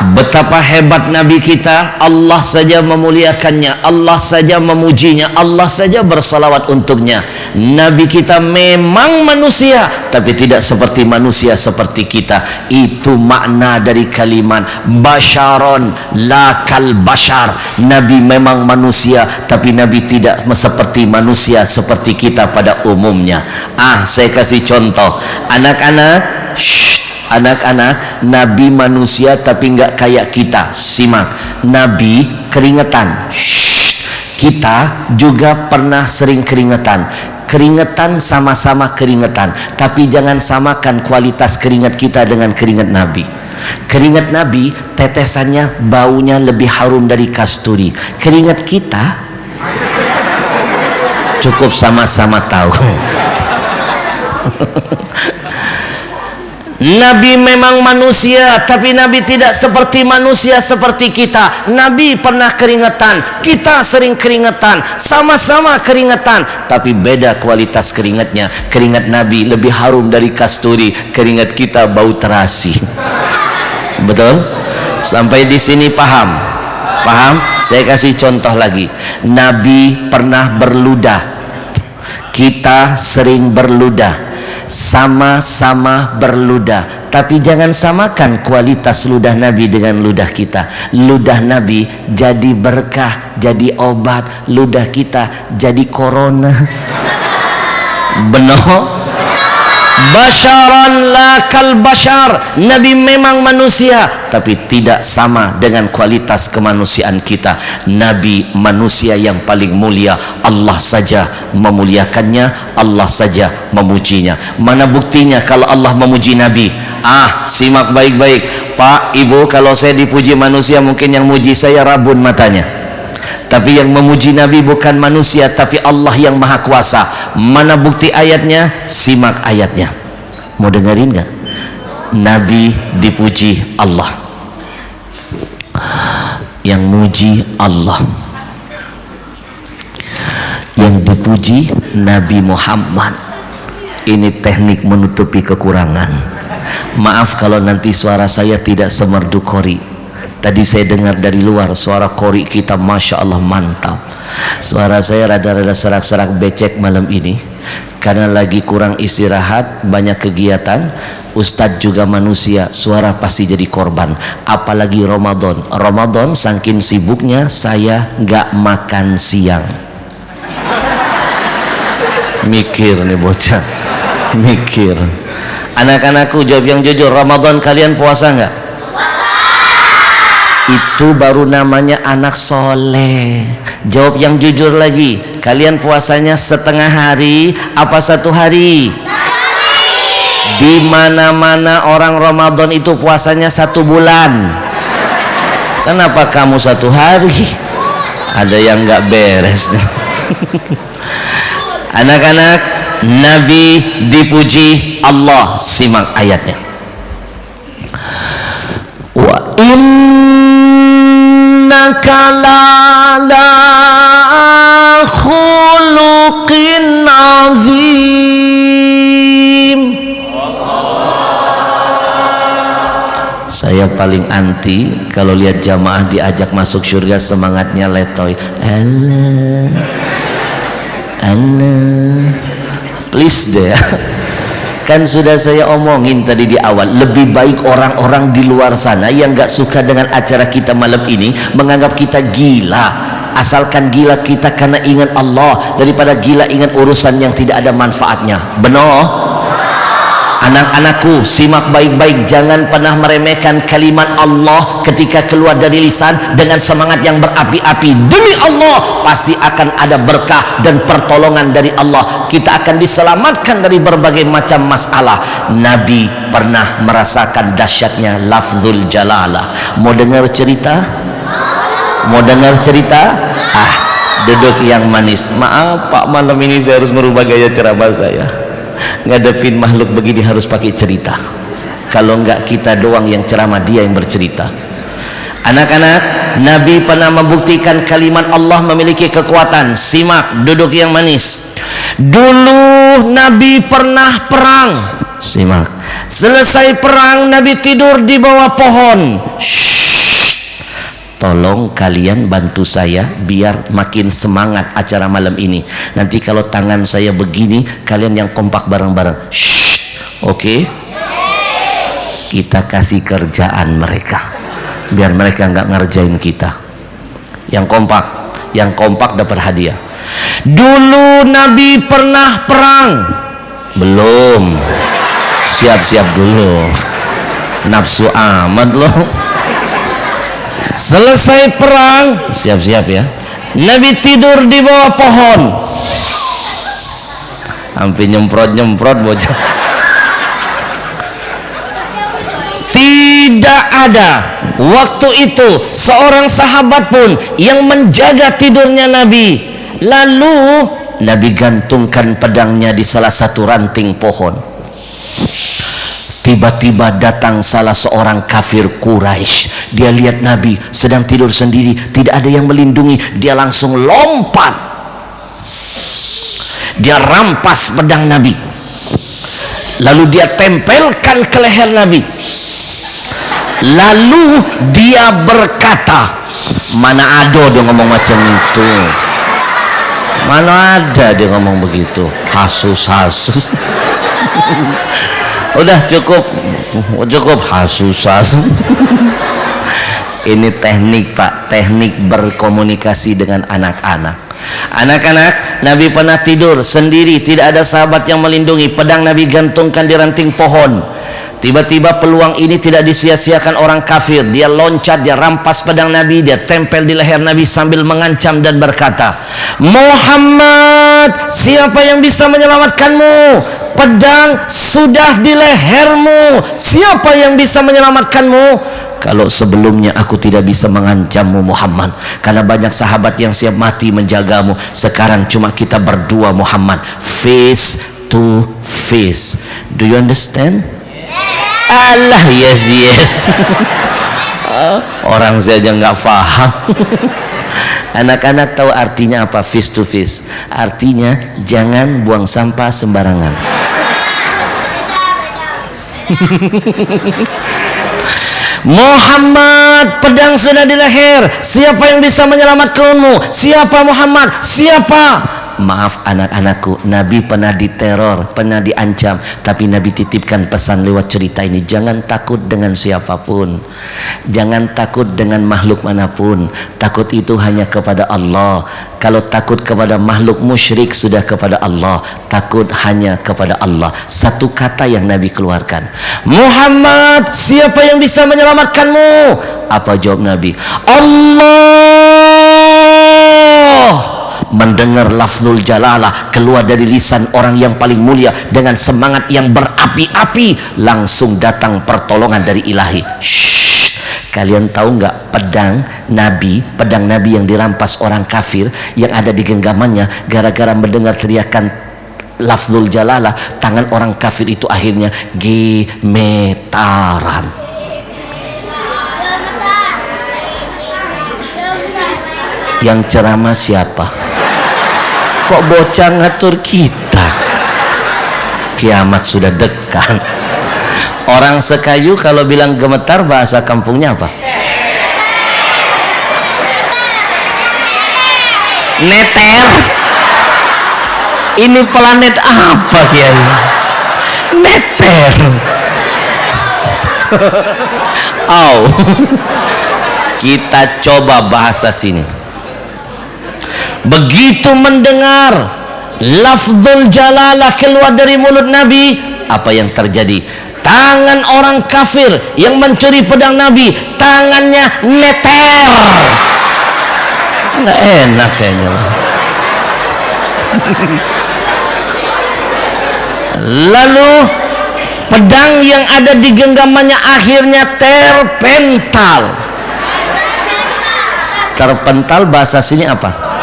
Betapa hebat Nabi kita, Allah saja memuliakannya, Allah saja memujinya, Allah saja bersalawat untuknya. Nabi kita memang manusia, tapi tidak seperti manusia seperti kita. Itu makna dari kalimat basyaron la kal bashar. Nabi memang manusia, tapi Nabi tidak seperti manusia seperti kita pada umumnya. Saya kasih contoh. Anak-anak, anak-anak, Nabi manusia tapi nggak kayak kita. Simak, Nabi keringetan. Kita juga pernah sering keringetan. Keringetan, sama-sama keringetan, tapi jangan samakan kualitas keringat kita dengan keringat Nabi. Keringat Nabi tetesannya baunya lebih harum dari kasturi. Keringat kita cukup sama-sama tahu. Nabi memang manusia, tapi Nabi tidak seperti manusia seperti kita. Nabi pernah keringetan, kita sering keringetan, sama-sama keringetan, tapi beda kualitas keringatnya. Keringat Nabi lebih harum dari kasturi, keringat kita bau terasi. Betul? Sampai di sini paham? Paham? Saya kasih contoh lagi. Nabi pernah berludah, kita sering berludah. sama-sama berludah, tapi jangan samakan kualitas ludah Nabi dengan ludah kita. Ludah Nabi jadi berkah, jadi obat, ludah kita jadi corona. Benar? Basyaran la kal bashar. Nabi memang manusia, tapi tidak sama dengan kualitas kemanusiaan kita. Nabi manusia yang paling mulia, Allah saja memuliakannya, Allah saja memujinya. Mana buktinya kalau Allah memuji Nabi? Simak baik-baik Pak, Ibu, kalau saya dipuji manusia, mungkin yang muji saya rabun matanya. Tapi yang memuji Nabi bukan manusia, tapi Allah yang maha kuasa. Mana bukti ayatnya? Simak ayatnya. Mau dengerin gak? Nabi dipuji Allah, yang muji Allah, yang dipuji Nabi Muhammad. Ini teknik menutupi kekurangan. Maaf kalau nanti suara saya tidak semerdu Qori. Tadi saya dengar dari luar suara Qori kita, Masya Allah, mantap. Suara saya rada-rada serak-serak becek malam ini karena lagi kurang istirahat, banyak kegiatan. Ustadz juga manusia, suara pasti jadi korban. Apalagi Ramadan. Ramadan saking sibuknya saya nggak makan siang. Mikir nih bocah, mikir. Anak-anakku, jawab yang jujur, Ramadan kalian puasa nggak? Itu baru namanya anak soleh. Jawab yang jujur lagi, kalian puasanya setengah hari apa satu hari? Di mana-mana orang Ramadan itu puasanya 1 bulan. Kenapa kamu 1 hari? Ada yang nggak beres. Anak-anak, Nabi dipuji Allah. Simak ayatnya. Wa innaka la'ala khuluqin azim. Saya paling anti kalau lihat jamaah diajak masuk surga semangatnya letoy. Allah, Allah, please deh. Kan sudah saya omongin tadi di awal, lebih baik orang-orang di luar sana yang gak suka dengan acara kita malam ini menganggap kita gila, asalkan gila kita karena ingat Allah, daripada gila ingat urusan yang tidak ada manfaatnya. Benar? Anak-anakku, simak baik-baik, jangan pernah meremehkan kalimat Allah ketika keluar dari lisan dengan semangat yang berapi-api. Demi Allah pasti akan ada berkah dan pertolongan dari Allah. Kita akan diselamatkan dari berbagai macam masalah. Nabi pernah merasakan dahsyatnya lafzul jalalah. Mau dengar cerita? Mau dengar cerita? Duduk yang manis. Maaf Pak, malam ini saya harus merubah gaya ceramah saya. Ngadepin makhluk begini harus pakai cerita. Kalau enggak kita doang yang ceramah, dia yang bercerita. Anak-anak, Nabi pernah membuktikan kalimat Allah memiliki kekuatan. Simak, duduk yang manis. Dulu Nabi pernah perang. Simak. Selesai perang, Nabi tidur di bawah pohon. Tolong kalian bantu saya biar makin semangat acara malam ini. Nanti kalau tangan saya begini, kalian yang kompak bareng-bareng. Oke? Kita kasih kerjaan mereka, biar mereka nggak ngerjain kita. Yang kompak dapat hadiah. Dulu Nabi pernah perang. Belum. Siap-siap dulu. Nafsu amat loh. Selesai perang, siap-siap ya. Nabi tidur di bawah pohon. Hampir nyemprot-nyemprot bocah. Tidak ada waktu itu seorang sahabat pun yang menjaga tidurnya Nabi. Lalu Nabi gantungkan pedangnya di salah satu ranting pohon. Tiba-tiba datang salah seorang kafir Quraisy. Dia lihat Nabi sedang tidur sendiri, tidak ada yang melindungi. Dia langsung lompat. Dia rampas pedang Nabi. Lalu dia tempelkan ke leher Nabi. Lalu dia berkata, mana ada dia ngomong macam itu? Mana ada dia ngomong begitu? Hasus-hasus. Udah cukup hasusas. Ini teknik Pak, teknik berkomunikasi dengan anak-anak. Anak-anak, Nabi pernah tidur sendiri, tidak ada sahabat yang melindungi. Pedang Nabi gantungkan di ranting pohon. Tiba-tiba peluang ini tidak disia-siakan orang kafir. Dia loncat, dia rampas pedang Nabi, dia tempel di leher Nabi sambil mengancam dan berkata, Muhammad, siapa yang bisa menyelamatkanmu? Pedang sudah di lehermu, siapa yang bisa menyelamatkanmu? Kalau sebelumnya aku tidak bisa mengancammu Muhammad, karena banyak sahabat yang siap mati menjagamu. Sekarang cuma kita berdua Muhammad, face to face. Do you understand? Allah, yes. Orang saja nggak paham. Anak-anak tahu artinya apa face to face? Artinya jangan buang sampah sembarangan. Muhammad, pedang sudah di leher, siapa yang bisa menyelamatkanmu? Siapa Muhammad? Siapa? Maaf anak-anakku, Nabi pernah diteror, pernah diancam, tapi Nabi titipkan pesan lewat cerita ini, jangan takut dengan siapapun, jangan takut dengan makhluk manapun. Takut itu hanya kepada Allah. Kalau takut kepada makhluk musyrik, sudah kepada Allah. Takut hanya kepada Allah. Satu kata yang Nabi keluarkan, Muhammad, siapa yang bisa menyelamatkanmu? Apa jawab Nabi? Allah. Mendengar lafzul jalalah keluar dari lisan orang yang paling mulia dengan semangat yang berapi-api, langsung datang pertolongan dari ilahi. Shh. Kalian tahu nggak pedang Nabi yang dirampas orang kafir yang ada di genggamannya, gara-gara mendengar teriakan lafzul jalalah, tangan orang kafir itu akhirnya gemetaran. Yang ceramah siapa? Kok bocah ngatur kita? Kiamat sudah dekat. Orang sekayu kalau bilang gemetar bahasa kampungnya apa? Neter. Ini planet apa Kiai? Neter. Au. Kita coba bahasa sini. Begitu mendengar lafzul jalalah keluar dari mulut Nabi, apa yang terjadi? Tangan orang kafir yang mencuri pedang Nabi, tangannya neter. Nggak enak kayaknya. Lalu pedang yang ada di genggamannya akhirnya terpental. Terpental bahasa sini apa?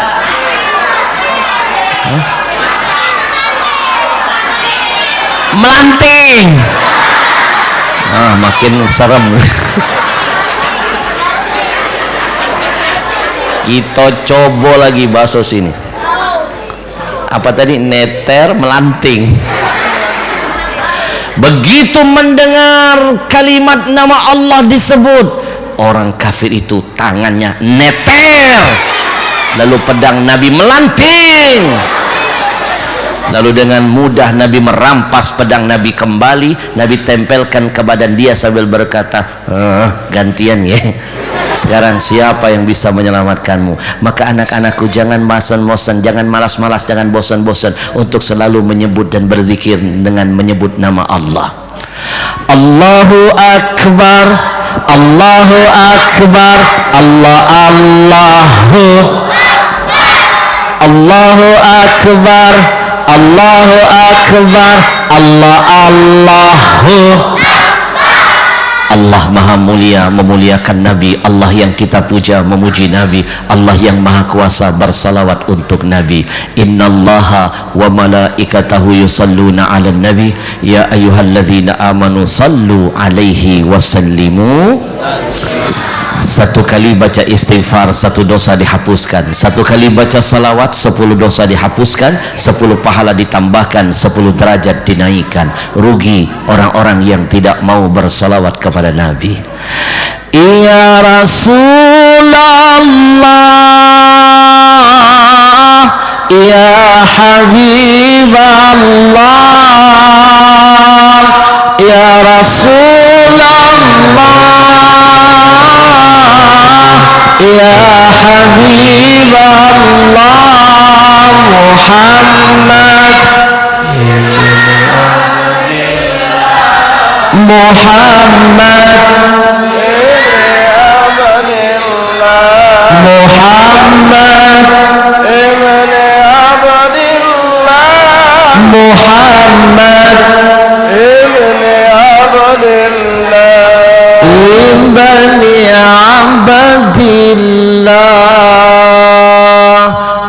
Melanting. Makin serem. Kita coba lagi bahasa sini. Apa tadi? Neter, melanting. Begitu mendengar kalimat nama Allah disebut, orang kafir itu tangannya neter. Lalu pedang Nabi melanting. Lalu dengan mudah Nabi merampas pedang Nabi kembali. Nabi tempelkan ke badan dia sambil berkata, gantian ya. Sekarang siapa yang bisa menyelamatkanmu? Maka anak-anakku, jangan bosan-bosan, jangan malas-malas, jangan bosan-bosan untuk selalu menyebut dan berzikir dengan menyebut nama Allah. Allahu Akbar, Allahu Akbar, Allahu Akbar, Allahu Akbar, Allahu. Allah maha mulia memuliakan Nabi. Allah yang kita puja memuji Nabi. Allah yang maha kuasa bersalawat untuk Nabi. Innallaha wa malaikatahu yusalluna ala nabi ya ayyuhalladzina amanu sallu alaihi wasallimu. Satu kali baca istighfar, satu dosa dihapuskan. Satu kali baca salawat, 10 dosa dihapuskan, 10 pahala ditambahkan, 10 derajat dinaikkan. Rugi orang-orang yang tidak mau bersalawat kepada Nabi. Ya Rasulullah, ya Habiballah, Rasulullah, ya Habiballah Muhammad, Muhammad ibn Abdillah, Muhammad ibn Abdillah, ibn Abdillah.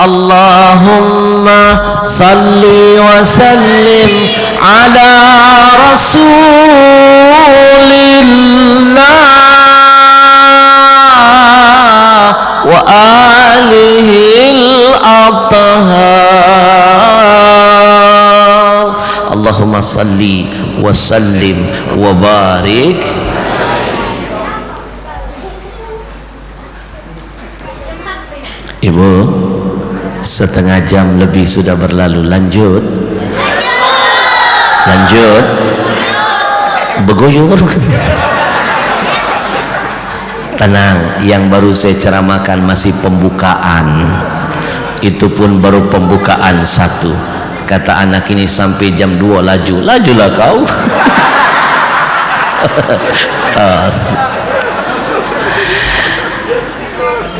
Allahumma salli wa sallim ala Rasulillah wa alihil athhar. Allahumma salli wa sallim wa barik. Ibu, setengah jam lebih sudah berlalu. Lanjut beguyur. Tenang, yang baru saya ceramahkan masih pembukaan, itu pun baru pembukaan satu. Kata anak ini sampai jam 2 lajulah kau. Tas.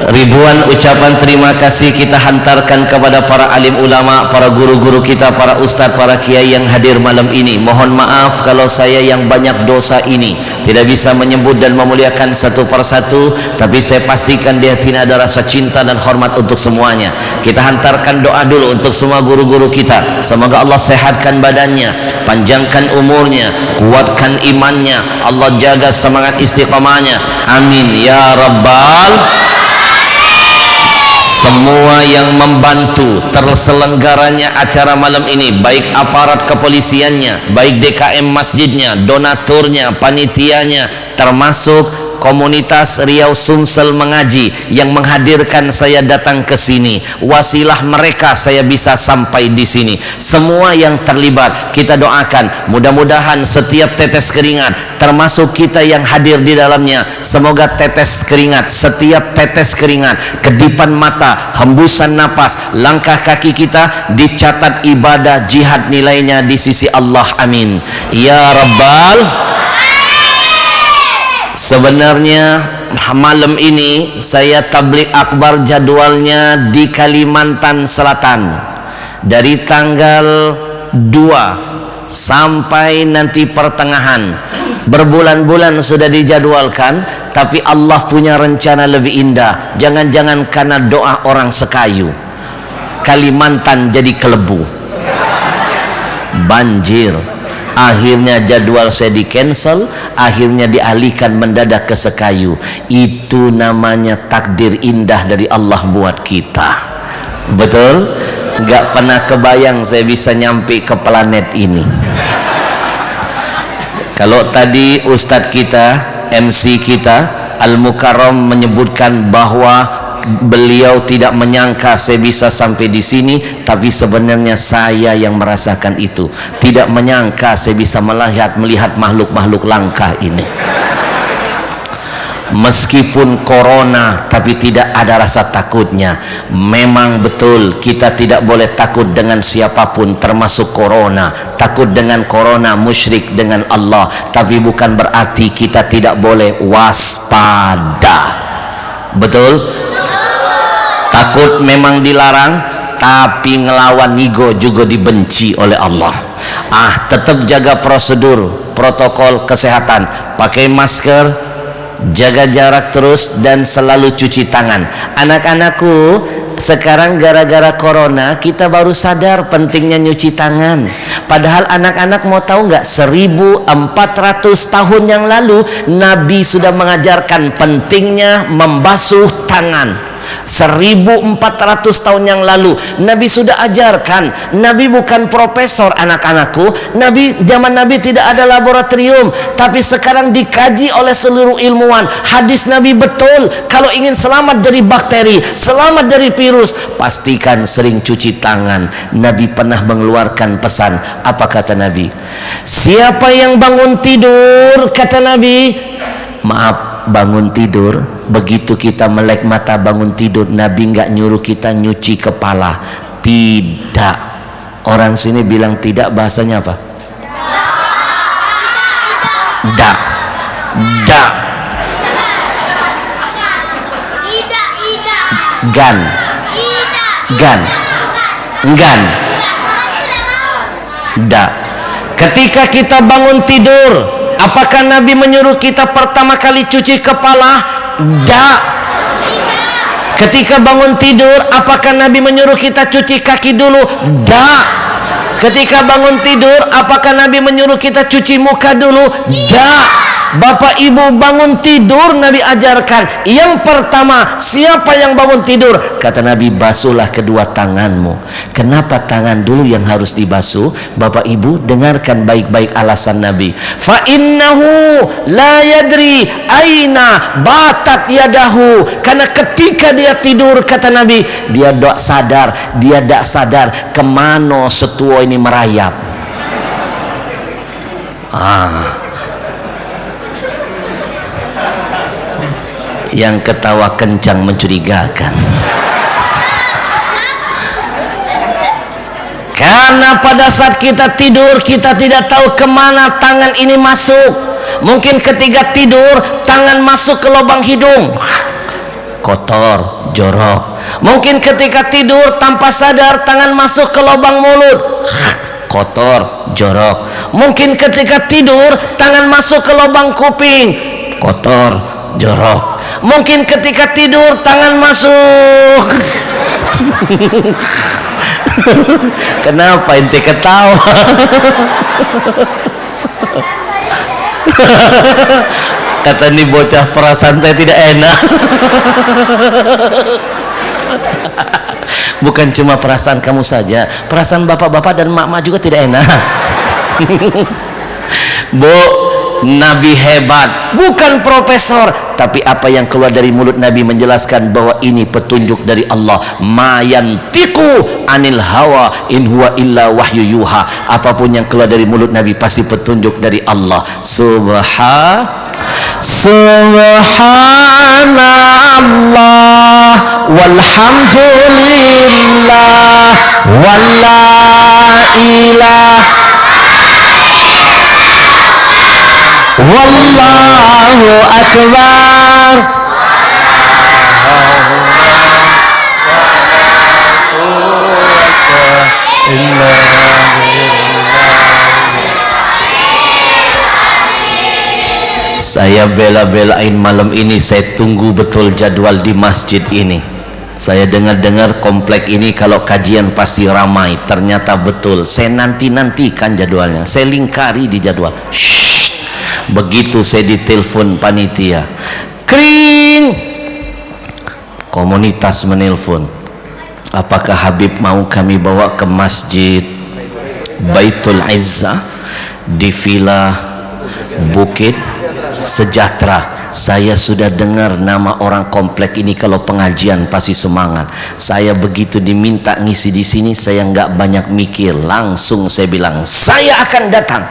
Ribuan ucapan terima kasih kita hantarkan kepada para alim ulama, para guru-guru kita, para ustadz, para kiai yang hadir malam ini. Mohon maaf kalau saya yang banyak dosa ini tidak bisa menyebut dan memuliakan satu persatu, tapi saya pastikan di hati ada rasa cinta dan hormat untuk semuanya. Kita hantarkan doa dulu untuk semua guru-guru kita. Semoga Allah sehatkan badannya, panjangkan umurnya, kuatkan imannya, Allah jaga semangat istiqamahnya. Amin ya rabbal. Semua yang membantu terselenggaranya acara malam ini, baik aparat kepolisiannya, baik DKM masjidnya, donaturnya, panitianya, termasuk komunitas Riau Sumsel Mengaji yang menghadirkan saya datang ke sini. Wasilah mereka saya bisa sampai di sini. Semua yang terlibat kita doakan, mudah-mudahan setiap tetes keringat, termasuk kita yang hadir di dalamnya, semoga tetes keringat, setiap tetes keringat, kedipan mata, hembusan napas, langkah kaki kita dicatat ibadah jihad nilainya di sisi Allah. Amin ya rabbal. Sebenarnya malam ini saya tabligh akbar jadwalnya di Kalimantan Selatan dari tanggal 2 sampai nanti pertengahan. Berbulan-bulan sudah dijadwalkan, tapi Allah punya rencana lebih indah. Jangan-jangan karena doa orang sekayu Kalimantan jadi kelebu, banjir. Akhirnya jadwal saya di cancel, akhirnya dialihkan mendadak ke Sekayu. Itu namanya takdir indah dari Allah buat kita. Betul? Gak pernah kebayang saya bisa nyampe ke planet ini. Kalau tadi Ustadz kita, MC kita Al-Mukarram menyebutkan bahwa beliau tidak menyangka saya bisa sampai di sini, tapi sebenarnya saya yang merasakan itu. Tidak menyangka saya bisa melihat makhluk-makhluk langka ini. Meskipun corona, tapi tidak ada rasa takutnya. Memang betul kita tidak boleh takut dengan siapapun, termasuk corona. Takut dengan corona musyrik dengan Allah, tapi bukan berarti kita tidak boleh waspada. Betul? Takut memang dilarang, tapi ngelawan nigo juga dibenci oleh Allah. Tetap jaga prosedur, protokol kesehatan, pakai masker, jaga jarak terus, dan selalu cuci tangan. Anak-anakku, sekarang gara-gara corona kita baru sadar pentingnya nyuci tangan. Padahal anak-anak mau tahu nggak, 1400 tahun yang lalu Nabi sudah mengajarkan pentingnya membasuh tangan. 1400 tahun yang lalu Nabi sudah ajarkan. Nabi bukan profesor anak-anakku. Zaman Nabi tidak ada laboratorium, tapi sekarang dikaji oleh seluruh ilmuwan. Hadis Nabi betul, kalau ingin selamat dari bakteri, selamat dari virus, pastikan sering cuci tangan. Nabi pernah mengeluarkan pesan. Apa kata Nabi? Siapa yang bangun tidur, kata Nabi, maaf, bangun tidur, begitu kita melek mata bangun tidur, Nabi nggak nyuruh kita nyuci kepala. Tidak. Orang sini bilang tidak, bahasanya apa? Da. Da. Gan. Gan. Gan. Da. Ketika kita bangun tidur, apakah Nabi menyuruh kita pertama kali cuci kepala? Da. Ketika bangun tidur, apakah Nabi menyuruh kita cuci kaki dulu? Da. Ketika bangun tidur, apakah Nabi menyuruh kita cuci muka dulu? Da. Bapak ibu bangun tidur, Nabi ajarkan yang pertama, siapa yang bangun tidur, kata Nabi, basuhlah kedua tanganmu. Kenapa tangan dulu yang harus dibasuh? Bapak ibu dengarkan baik-baik alasan Nabi. Fa innahu la yadri aina batat yadahu. Karena ketika dia tidur, kata Nabi, dia tak sadar kemana setua ini merayap. Yang ketawa kencang mencurigakan. Karena pada saat kita tidur, kita tidak tahu kemana tangan ini masuk. Mungkin ketika tidur, tangan masuk ke lubang hidung, kotor, jorok. Mungkin ketika tidur tanpa sadar, tangan masuk ke lubang mulut, kotor, jorok. Mungkin ketika tidur, tangan masuk ke lubang kuping, kotor, jorok. Mungkin ketika tidur tangan masuk. Kenapa ente ketawa? Kata nih bocah, perasaan saya tidak enak. Bukan cuma perasaan kamu saja, perasaan bapak-bapak dan mak-mak juga tidak enak. Bu, Nabi hebat, bukan profesor, tapi apa yang keluar dari mulut Nabi menjelaskan bahwa ini petunjuk dari Allah. Ma yantiqu anil hawa in huwa illa wahyu yuha. Apapun yang keluar dari mulut Nabi pasti petunjuk dari Allah. Subhanallah walhamdulillah wala ilaha wallahu akbar. Saya bela-belain malam ini, saya tunggu betul jadwal di masjid ini. Saya dengar-dengar komplek ini kalau kajian pasti ramai. Ternyata betul, saya nanti-nantikan jadwalnya, saya lingkari di jadwal. Shhh. Begitu saya ditelepon panitia, kring, komunitas menelpon, apakah Habib mau kami bawa ke masjid Baitul Izzah di Villa Bukit Sejahtera. Saya sudah dengar nama orang komplek ini kalau pengajian pasti semangat. Saya begitu diminta ngisi di sini, saya nggak banyak mikir, langsung saya bilang saya akan datang,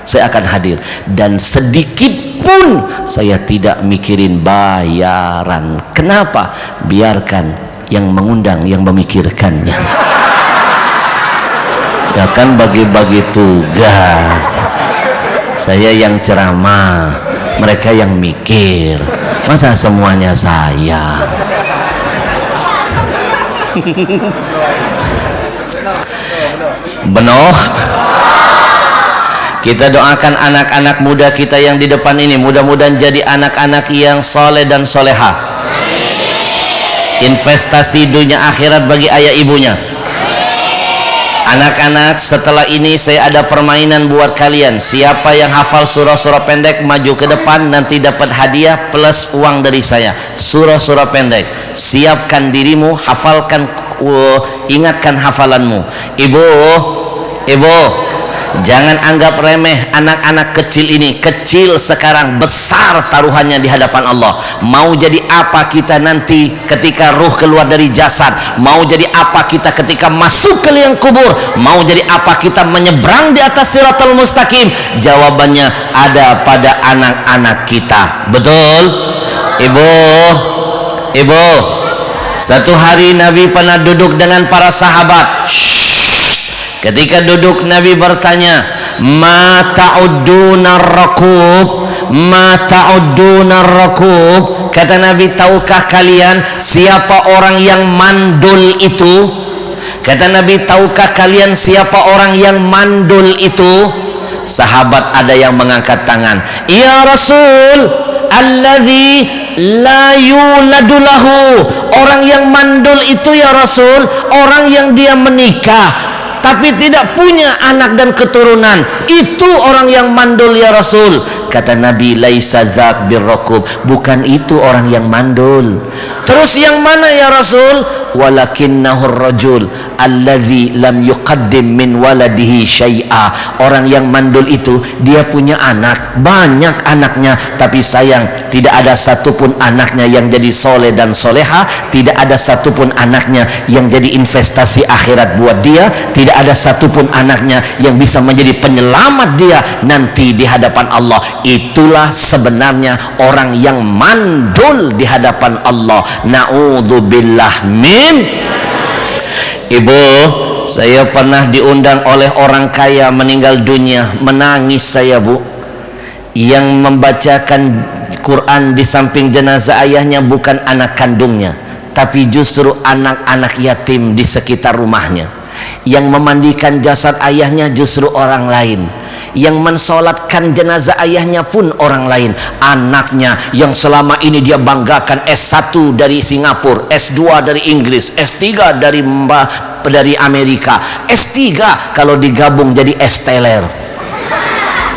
saya akan hadir, dan sedikit pun saya tidak mikirin bayaran. Kenapa? Biarkan yang mengundang yang memikirkannya. Ya kan, bagi-bagi tugas. Saya yang ceramah, mereka yang mikir. Masa semuanya saya? Benar? Kita doakan anak-anak muda kita yang di depan ini, mudah-mudahan jadi anak-anak yang soleh dan soleha. Investasi dunia akhirat bagi ayah ibunya. Anak-anak, setelah ini saya ada permainan buat kalian. Siapa yang hafal surah-surah pendek maju ke depan, nanti dapat hadiah plus uang dari saya. Surah-surah pendek. Siapkan dirimu, hafalkan, ingatkan hafalanmu. Ibu, jangan anggap remeh anak-anak kecil ini. Kecil sekarang, besar taruhannya di hadapan Allah. Mau jadi apa kita nanti ketika ruh keluar dari jasad? Mau jadi apa kita ketika masuk ke liang kubur? Mau jadi apa kita menyeberang di atas siratal mustaqim? Jawabannya ada pada anak-anak kita. Betul? Ibu, satu hari Nabi pernah duduk dengan para sahabat. Ketika duduk, Nabi bertanya, ma ta'udduna rakub? Ma ta'udduna rakub? Kata Nabi, tahukah kalian siapa orang yang mandul itu? Kata Nabi, tahukah kalian siapa orang yang mandul itu? Sahabat ada yang mengangkat tangan. Ya Rasul, alladzi la yuladu lahu. Orang yang mandul itu ya Rasul, orang yang dia menikah tapi tidak punya anak dan keturunan, itu orang yang mandul ya Rasul. Kata Nabi, laisa dzak birrakub, bukan itu orang yang mandul. Terus yang mana ya Rasul? Walakinnahu rajul alladzi lam yuqaddim min waladihi syai'a. Orang yang mandul itu dia punya anak, banyak anaknya, tapi sayang tidak ada satupun anaknya yang jadi soleh dan soleha, tidak ada satupun anaknya yang jadi investasi akhirat buat dia, tidak ada satupun anaknya yang bisa menjadi penyelamat dia nanti di hadapan Allah. Itulah sebenarnya orang yang mandul di hadapan Allah. Na'udzubillah min. Ibu, saya pernah diundang oleh orang kaya meninggal dunia. Menangis saya, Bu. Yang membacakan Quran di samping jenazah ayahnya bukan anak kandungnya, tapi justru anak-anak yatim di sekitar rumahnya. Yang memandikan jasad ayahnya justru orang lain. Yang mensolatkan jenazah ayahnya pun orang lain. Anaknya yang selama ini dia banggakan S1 dari Singapura, S2 dari Inggris, S3 dari Amerika, S3 kalau digabung jadi S-teler.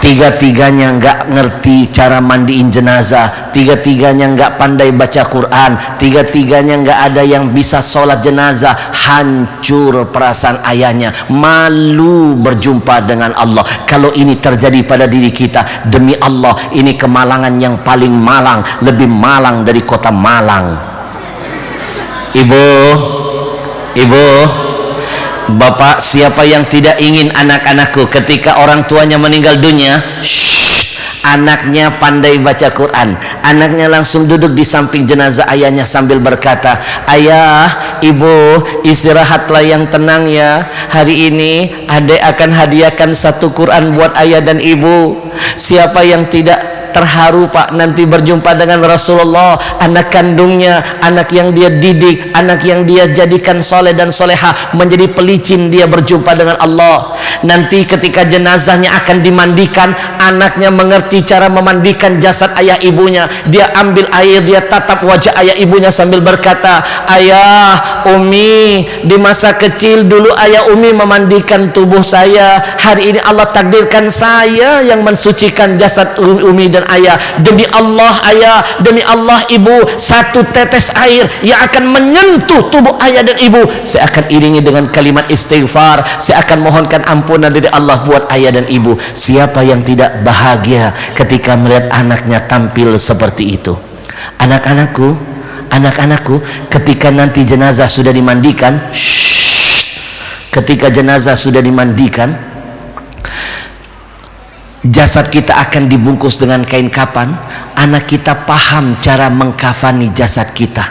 Tiga-tiganya nggak ngerti cara mandiin jenazah, tiga-tiganya nggak pandai baca Quran, tiga-tiganya nggak ada yang bisa sholat jenazah. Hancur perasaan ayahnya, malu berjumpa dengan Allah. Kalau ini terjadi pada diri kita, demi Allah ini kemalangan yang paling malang, lebih malang dari kota Malang. Ibu, Bapak, siapa yang tidak ingin anak-anakku ketika orang tuanya meninggal dunia, anaknya pandai baca Quran, anaknya langsung duduk di samping jenazah ayahnya sambil berkata, ayah, ibu, istirahatlah yang tenang ya. Hari ini adek akan hadiahkan satu Quran buat ayah dan ibu. Siapa yang tidak terharu Pak nanti berjumpa dengan Rasulullah, anak kandungnya, anak yang dia didik, anak yang dia jadikan soleh dan soleha, menjadi pelicin dia berjumpa dengan Allah. Nanti ketika jenazahnya akan dimandikan, anaknya mengerti cara memandikan jasad ayah ibunya. Dia ambil air, dia tatap wajah ayah ibunya sambil berkata, ayah, umi, di masa kecil dulu ayah umi memandikan tubuh saya, hari ini Allah takdirkan saya yang mensucikan jasad umi dan ayah. Demi Allah ayah, demi Allah ibu, satu tetes air yang akan menyentuh tubuh ayah dan ibu, saya akan iringi dengan kalimat istighfar. Saya akan mohonkan ampunan dari Allah buat ayah dan ibu. Siapa yang tidak bahagia ketika melihat anaknya tampil seperti itu? Anak-anakku, ketika nanti jenazah sudah dimandikan, ketika jenazah sudah dimandikan, jasad kita akan dibungkus dengan kain kapan. Anak kita paham cara mengkafani jasad kita.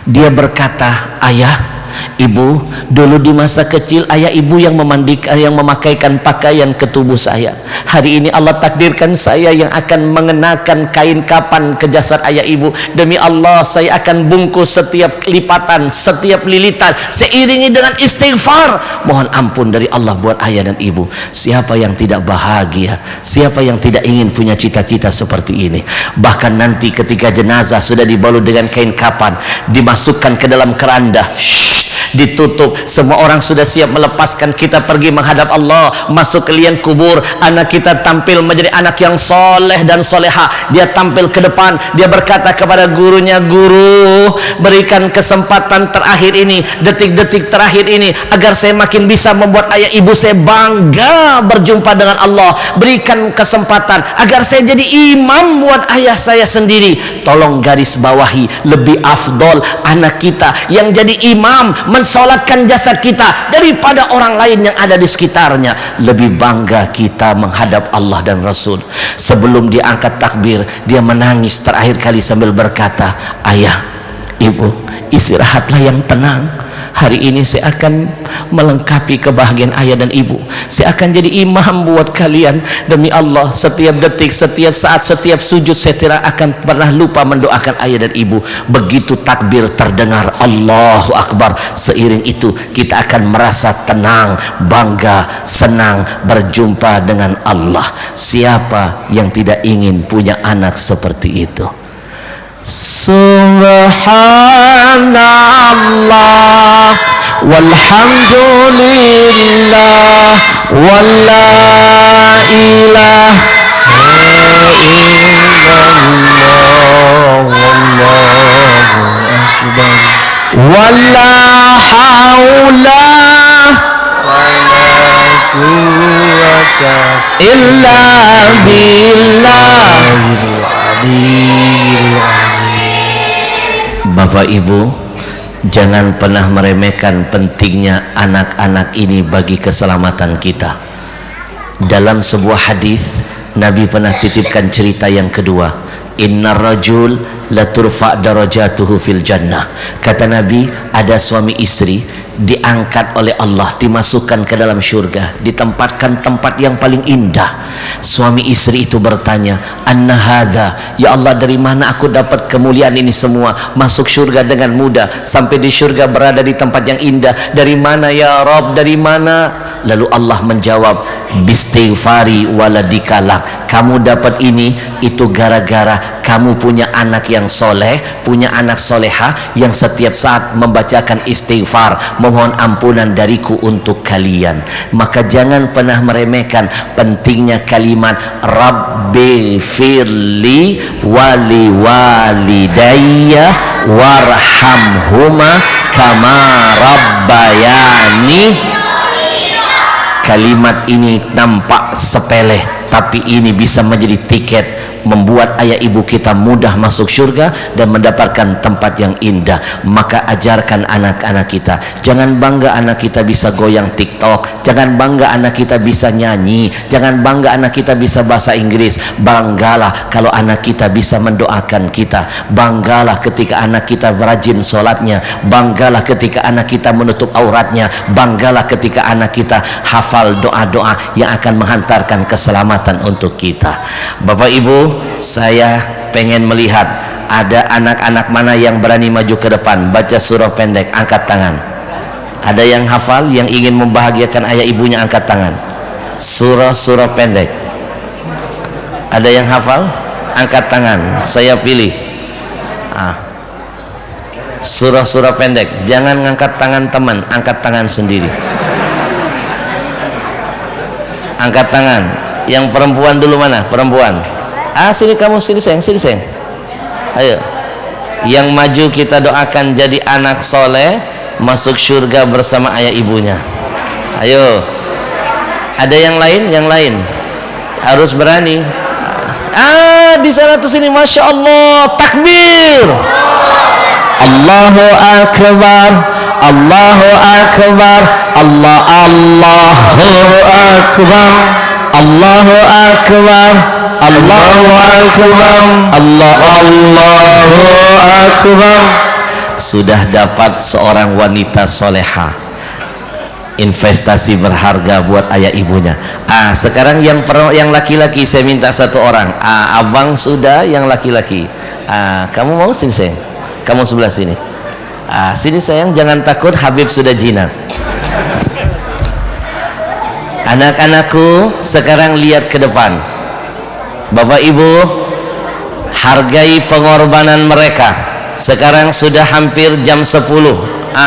Dia berkata, ayah, ibu, dulu di masa kecil ayah ibu yang memandikan, yang memakaikan pakaian ke tubuh saya. Hari ini Allah takdirkan saya yang akan mengenakan kain kapan ke jasad ayah ibu. Demi Allah saya akan bungkus setiap lipatan, setiap lilitan, seiringi dengan istighfar, mohon ampun dari Allah buat ayah dan ibu. Siapa yang tidak bahagia? Siapa yang tidak ingin punya cita-cita seperti ini? Bahkan nanti ketika jenazah sudah dibalut dengan kain kapan, dimasukkan ke dalam keranda, ditutup. Semua orang sudah siap melepaskan kita pergi menghadap Allah, masuk ke liang kubur. Anak kita tampil menjadi anak yang soleh dan soleha. Dia tampil ke depan, dia berkata kepada gurunya, guru, berikan kesempatan terakhir ini, detik-detik terakhir ini, agar saya makin bisa membuat ayah ibu saya bangga berjumpa dengan Allah. Berikan kesempatan agar saya jadi imam buat ayah saya sendiri. Tolong garis bawahi, lebih afdol anak kita yang jadi imam mensolatkan jasad kita daripada orang lain yang ada di sekitarnya. Lebih bangga kita menghadap Allah dan Rasul. Sebelum dia angkat takbir, dia menangis terakhir kali sambil berkata, ayah, ibu, istirahatlah yang tenang. Hari ini saya akan melengkapi kebahagiaan ayah dan ibu. Saya akan jadi imam buat kalian. Demi Allah, setiap detik, setiap saat, setiap sujud saya tidak akan pernah lupa mendoakan ayah dan ibu. Begitu takbir terdengar, Allahu Akbar, seiring itu kita akan merasa tenang, bangga, senang berjumpa dengan Allah. Siapa yang tidak ingin punya anak seperti itu? Subhanallah walhamdulillah wala ilaha illallah wala haula wala quwwata illa billahil aliyyil azim. Bapak Ibu, jangan pernah meremehkan pentingnya anak-anak ini bagi keselamatan kita. Dalam sebuah hadis, Nabi pernah titipkan cerita yang kedua. Innar rajul la turfa darajatuhu fil jannah. Kata Nabi, ada suami istri diangkat oleh Allah, dimasukkan ke dalam syurga, ditempatkan tempat yang paling indah. Suami istri itu bertanya, anna hadza, ya Allah, dari mana aku dapat kemuliaan ini semua, masuk syurga dengan mudah, sampai di syurga berada di tempat yang indah, dari mana ya Rabb, dari mana? Lalu Allah menjawab, bistighfari waladikalak, kamu dapat ini itu gara-gara kamu punya anak yang soleh, punya anak soleha yang setiap saat membacakan istighfar, mohon ampunan dariku untuk kalian. Maka jangan pernah meremehkan pentingnya kalimat Rabbi firli wali walidayya warhamhuma kama rabbayani. Kalimat ini nampak sepele, tapi ini bisa menjadi tiket membuat ayah ibu kita mudah masuk surga dan mendapatkan tempat yang indah. Maka ajarkan anak-anak kita, jangan bangga anak kita bisa goyang TikTok, jangan bangga anak kita bisa nyanyi, jangan bangga anak kita bisa bahasa Inggris. Banggalah kalau anak kita bisa mendoakan kita, banggalah ketika anak kita rajin sholatnya, banggalah ketika anak kita menutup auratnya, banggalah ketika anak kita hafal doa-doa yang akan menghantarkan keselamatan untuk kita. Bapak Ibu, saya pengen melihat ada anak-anak mana yang berani maju ke depan baca surah pendek, angkat tangan. Ada yang hafal, yang ingin membahagiakan ayah ibunya, angkat tangan. Surah pendek. Ada yang hafal? Angkat tangan, saya pilih. Surah pendek. Jangan ngangkat tangan teman, angkat tangan sendiri. Angkat tangan. Yang perempuan dulu, mana perempuan? Sini kamu, sini sayang, sini sayang. Ayo. Yang maju kita doakan jadi anak soleh, masuk surga bersama ayah ibunya. Ayo. Ada yang lain? Yang lain harus berani. Di sana tuh, sini, masya Allah, takbir. Allahu Akbar, Allahu Akbar, Allahu Akbar, Allahu Akbar, Allahu Akbar, Allahu Akbar. Sudah dapat seorang wanita soleha, investasi berharga buat ayah ibunya. Sekarang yang laki-laki saya minta satu orang. Abang sudah, yang laki-laki. Kamu mau? Sini sayang, kamu sebelah sini. Sini sayang, jangan takut, Habib sudah jinak. Anak-anakku, sekarang lihat ke depan. Bapak Ibu, hargai pengorbanan mereka. Sekarang sudah hampir jam 10.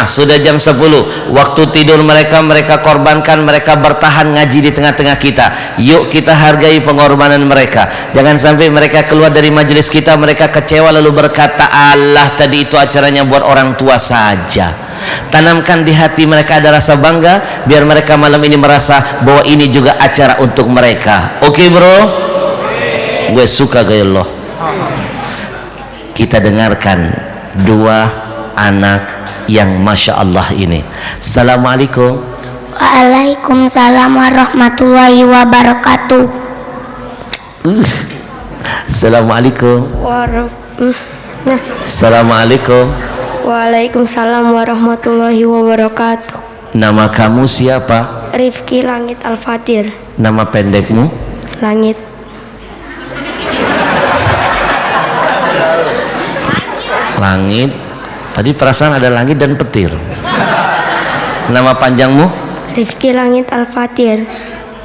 Sudah jam 10. Waktu tidur mereka korbankan, mereka bertahan ngaji di tengah-tengah kita. Yuk kita hargai pengorbanan mereka. Jangan sampai mereka keluar dari majelis kita, mereka kecewa lalu berkata, Allah tadi itu acaranya buat orang tua saja. Tanamkan di hati mereka ada rasa bangga, biar mereka malam ini merasa bahwa ini juga acara untuk mereka. Oke bro? Gue suka gaya Allah. Kita dengarkan dua anak yang Masya Allah ini. Assalamualaikum. Waalaikumsalam warahmatullahi wabarakatuh. Assalamualaikum. Assalamualaikum. Waalaikumsalam warahmatullahi wabarakatuh. Nama kamu siapa? Rifki Langit Al-Fatir. Nama pendekmu? Langit. Langit. Tadi perasaan ada langit dan petir. Nama panjangmu? Rifki Langit Al-Fatir.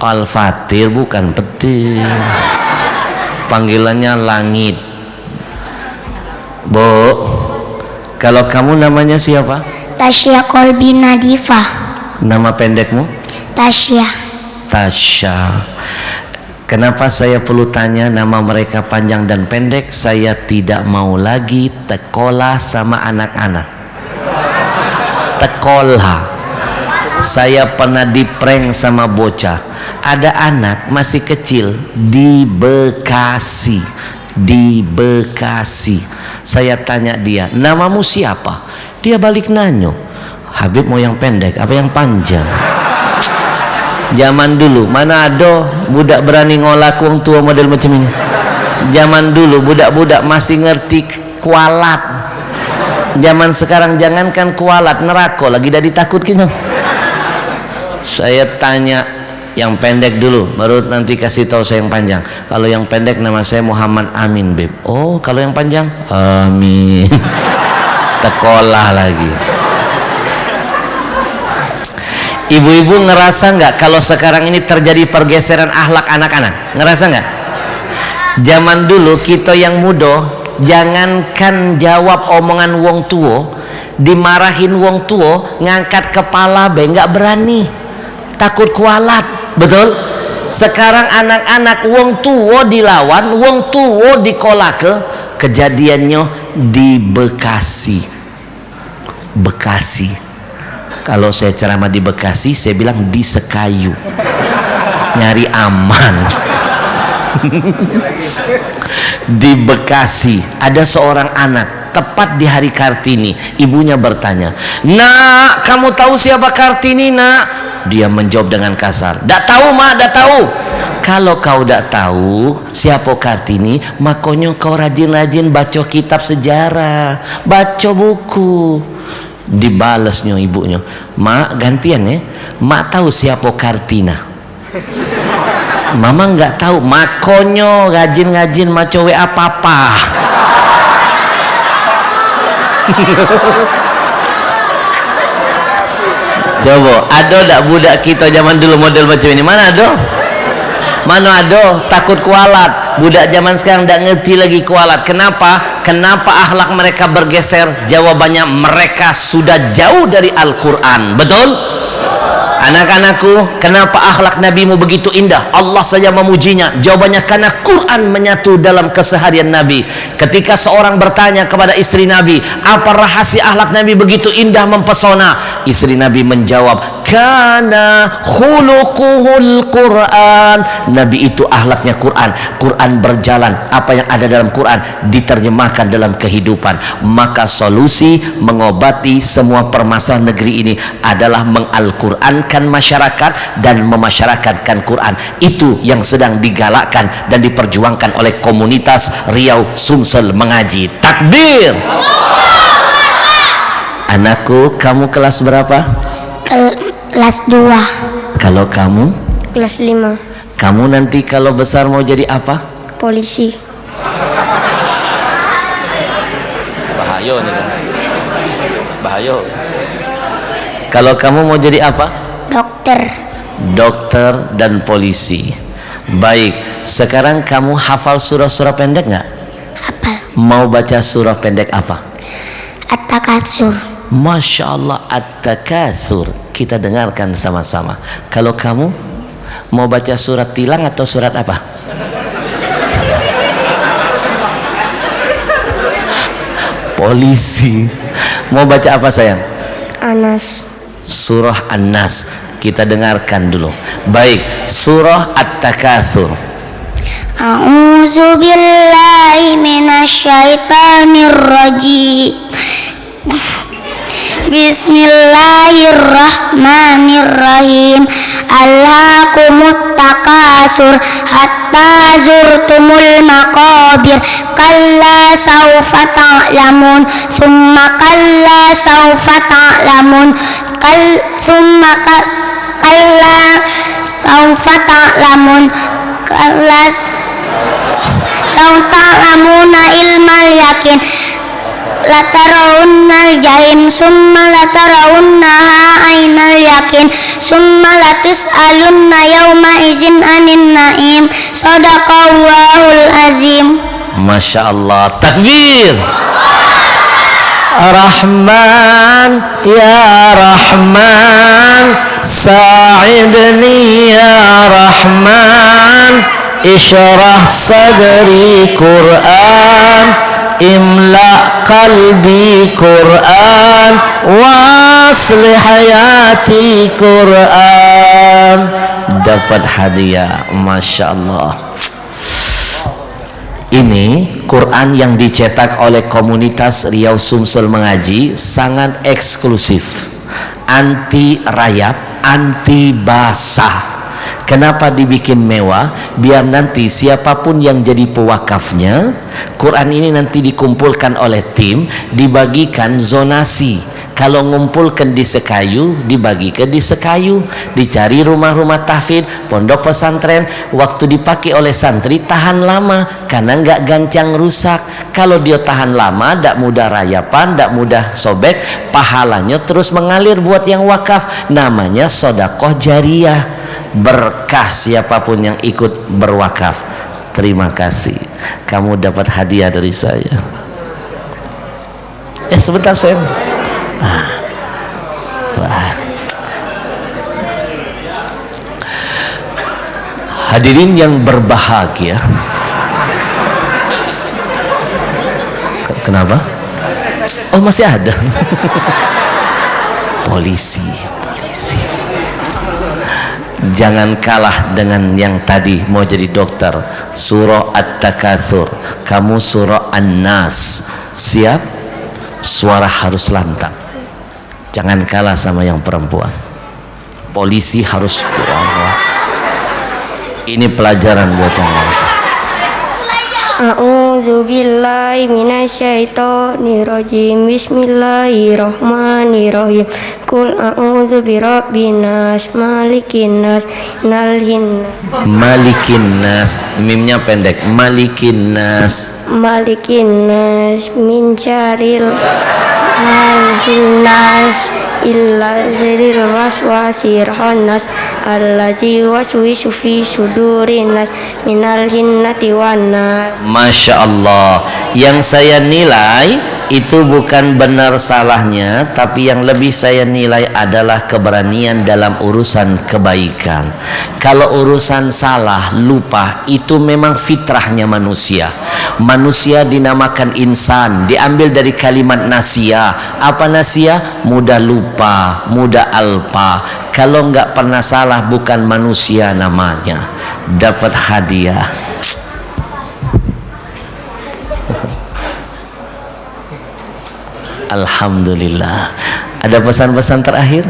Al-Fatir bukan petir. Panggilannya langit. Bu, kalau kamu namanya siapa? Tasya Kolbi Nadifa. Nama pendekmu? Tasya. Tasya. Kenapa saya perlu tanya nama mereka panjang dan pendek? Saya tidak mau lagi tekolah sama anak-anak. Tekolah. Saya pernah diprank sama bocah. Ada anak masih kecil di Bekasi. Di Bekasi. Saya tanya dia, namamu siapa? Dia balik nanyo, Habib mau yang pendek apa yang panjang? Zaman dulu mana ada budak berani ngolak wong tua model macam ini. Zaman dulu budak-budak masih ngerti kualat. Zaman sekarang jangankan kualat, neraka lagi dah ditakutkin. Saya tanya yang pendek dulu, baru nanti kasih tahu saya yang panjang. Kalau yang pendek nama saya Muhammad Amin, Beb. Oh, kalau yang panjang Amin. Tekolah lagi. Ibu-ibu ngerasa nggak kalau sekarang ini terjadi pergeseran akhlak anak-anak? Ngerasa nggak? Zaman dulu kita yang muda, jangankan jawab omongan wong tua, dimarahin wong tua, ngangkat kepala be nggak berani, takut kualat, betul? Sekarang anak-anak wong tua dilawan, wong tua dikolake. Kejadiannya di Bekasi. Bekasi. Kalau saya ceramah di Bekasi, saya bilang di Sekayu, nyari aman. Di Bekasi ada seorang anak, tepat di hari Kartini, ibunya bertanya, "Nak, kamu tahu siapa Kartini, nak?" Dia menjawab dengan kasar, "Dak tahu, mak, dak tahu." Kalau kau dak tahu siapa Kartini, makanya kau rajin-rajin baca kitab sejarah, baca buku. Dibalasnya ibunya, "Mak, gantian ya, mak tahu siapa Kartina." Mama nggak tahu, makonyo rajin-rajin maco WA papa. Coba, ada tak budak kita zaman dulu model macam ini? Mana ada? Mana ada? Takut kualat. Budak zaman sekarang tak ngerti lagi kualat. Kenapa? Kenapa akhlak mereka bergeser? Jawabannya, mereka sudah jauh dari Al-Quran. Betul? Anak-anakku, kenapa akhlak Nabimu begitu indah? Allah saja memujinya. Jawabannya, karena Quran menyatu dalam keseharian Nabi. Ketika seorang bertanya kepada istri Nabi, apa rahasia akhlak Nabi begitu indah mempesona? Istri Nabi menjawab, kana khuluquhul Quran. Nabi itu akhlaknya Quran. Quran berjalan, apa yang ada dalam Quran diterjemahkan dalam kehidupan. Maka solusi mengobati semua permasalahan negeri ini adalah mengal-Qurankan masyarakat dan memasyarakatkan Quran. Itu yang sedang digalakkan dan diperjuangkan oleh komunitas Riau Sumsel Mengaji. Takbir. Anakku, kamu kelas berapa? Kelas 2. Kalau kamu? Kelas 5. Kamu nanti kalau besar mau jadi apa? Polisi. Bahaya nih. Bahaya. Kalau kamu mau jadi apa? Dokter. Dokter dan polisi. Baik, sekarang kamu hafal surah-surah pendek nggak? Hafal. Mau baca surah pendek apa? At-Takatsur. Masya Allah, At-Takatsur. Kita dengarkan sama-sama. Kalau kamu mau baca surat tilang atau surat apa? Polisi. Mau baca apa sayang? Anas. Surah An-Nas. Kita dengarkan dulu. Baik, surah At-Takatsur. A'udzu billahi minasyaitonir rajim. Bismillahirrahmanirrahim. Alhaakumut takasur hatta zurtumul maqabir. Kalla saufa ta'lamun, thumma kalla saufa ta'lamun, kalla saufa ta'lamun, kalla law ta'lamuna ilmal yakin latarawunnal jahim summa latarawunnaha ainal yakin summa latus'alunna yawma izin anin naim. Shadaqallahul azim. Masya Allah. Takbir. Rahman ya Rahman, sa'idni ya Rahman, isyrah sadri Quran, imla qalbi Quran, waslih hayati Quran. Dapat hadiah. Masya Allah. Ini Quran yang dicetak oleh komunitas Riau Sumsel Mengaji, sangat eksklusif, anti rayap, anti basah. Kenapa dibikin mewah? Biar nanti siapapun yang jadi pewakafnya, Quran ini nanti dikumpulkan oleh tim, dibagikan zonasi. Kalau ngumpulkan di Sekayu, dibagikan di Sekayu, dicari rumah-rumah tahfidz, pondok pesantren. Waktu dipakai oleh santri tahan lama, karena nggak gancang rusak. Kalau dia tahan lama, tidak mudah rayapan, tidak mudah sobek, pahalanya terus mengalir buat yang wakaf. Namanya sodakoh jariyah, berkah siapapun yang ikut berwakaf. Terima kasih, kamu dapat hadiah dari saya. Sebentar saya. Hadirin yang berbahagia. Kenapa? Oh, masih ada. Polisi. Jangan kalah dengan yang tadi mau jadi dokter. Surah At-Takatsur, kamu surah An-Nas. Siap? Suara harus lantang. Jangan kalah sama yang perempuan. Polisi harus kuat. Ini pelajaran buat yang lain. A'udzu billahi minasyaitonir rajim. Bismillahirrahmanirrahim. Qul a'udzu birabbin nas, malikin nas, nalhin. Malikin nas, mimnya pendek. Malikin nas. Malikin nas min syarril nas illa ziril waswasir khannas allazi waswisu fi sudurin nas minal jinnati wan nas. Masya Allah. Yang saya nilai itu bukan benar salahnya, tapi yang lebih saya nilai adalah keberanian dalam urusan kebaikan. Kalau urusan salah, lupa, itu memang fitrahnya manusia. Manusia dinamakan insan, diambil dari kalimat nasia. Apa nasia? Mudah lupa, mudah alpa. Kalau nggak pernah salah, bukan manusia namanya. Dapat hadiah. Alhamdulillah. Ada pesan-pesan terakhir?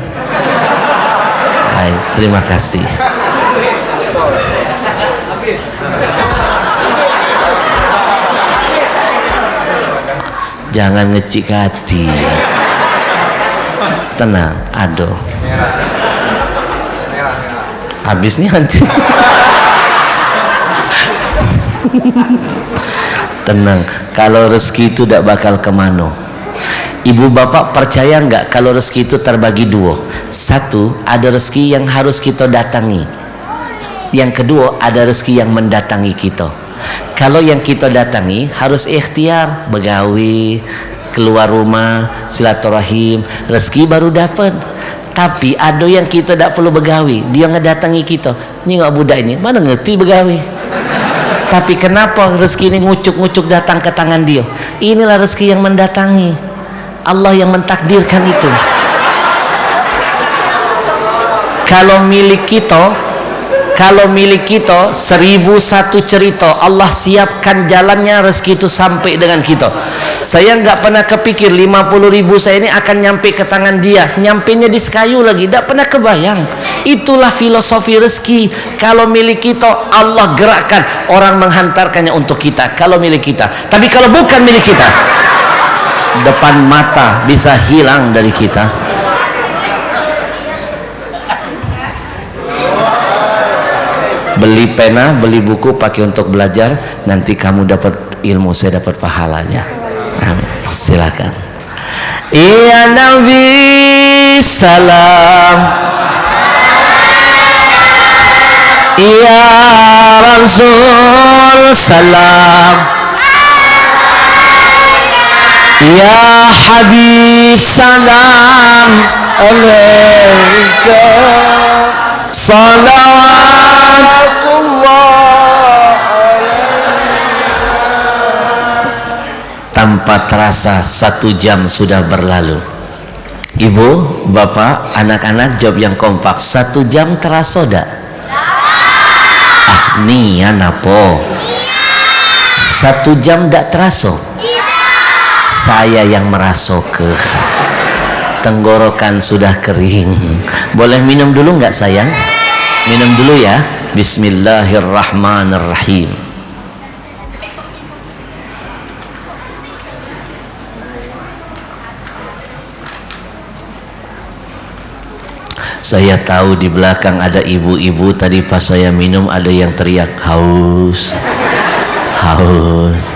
Baik, terima kasih. Jangan ngecik hati. Tenang, aduh. Habisnya anjing. Tenang, kalau rezeki itu tidak bakal kemana. Ibu bapak percaya nggak kalau rezeki itu terbagi dua? Satu, ada rezeki yang harus kita datangi. Yang kedua, ada rezeki yang mendatangi kita. Kalau yang kita datangi harus ikhtiar, begawi, keluar rumah, silaturahim, rezeki baru dapat. Tapi ada yang kita tak perlu begawi, dia ngedatangi kita. Ni nggak budak ini, mana ngerti begawi. Tapi kenapa rezeki ini ngucuk-ngucuk datang ke tangan dia? Inilah rezeki yang mendatangi. Allah yang mentakdirkan itu. Kalau milik kita 1001 cerita, Allah siapkan jalannya rezeki itu sampai dengan kita. Saya nggak pernah kepikir 50.000 saya ini akan nyampe ke tangan dia, nyampenya di Sekayu lagi, tak pernah kebayang. Itulah filosofi rezeki. Kalau milik kita, Allah gerakkan orang menghantarkannya untuk kita. Kalau milik kita, tapi kalau bukan milik kita, depan mata bisa hilang dari kita. Beli pena, beli buku, pakai untuk belajar, nanti kamu dapat ilmu, saya dapat pahalanya. Amin. Silakan. Ya Nabi salam, ya Rasul salam, ya Habib salam alaika, salawatullah. Tanpa terasa 1 jam sudah berlalu. Ibu, bapak, anak-anak jawab yang kompak. 1 jam terasa dak? Ah, nian apa? 1 jam dak terasa? Saya yang merasa ke tenggorokan sudah kering. Boleh minum dulu nggak sayang? Minum dulu ya. Bismillahirrahmanirrahim. Saya tahu di belakang ada ibu-ibu, tadi pas saya minum ada yang teriak haus. Haus.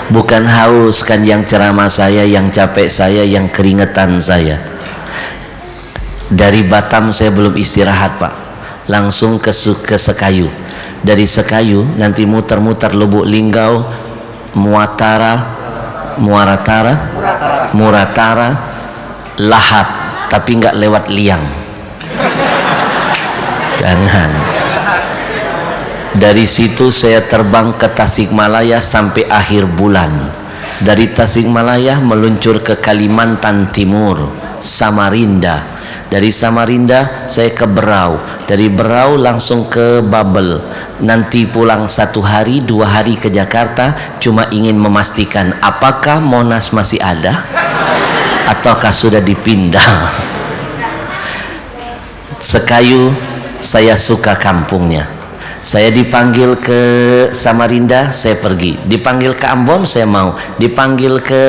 Bukan haus kan yang ceramah saya, yang capek saya, yang keringetan saya. Dari Batam saya belum istirahat Pak, langsung ke Sekayu. Dari Sekayu nanti muter-muter Lubuk Linggau, Muratara, Lahad, tapi nggak lewat Liang. Jangan. Dari situ saya terbang ke Tasikmalaya sampai akhir bulan. Dari Tasikmalaya meluncur ke Kalimantan Timur, Samarinda. Dari Samarinda saya ke Berau. Dari Berau langsung ke Babel. Nanti pulang 1 hari 2 hari ke Jakarta, cuma ingin memastikan apakah Monas masih ada ataukah sudah dipindah. Sekayu saya suka kampungnya. Saya dipanggil ke Samarinda, saya pergi. Dipanggil ke Ambon, saya mau. Dipanggil ke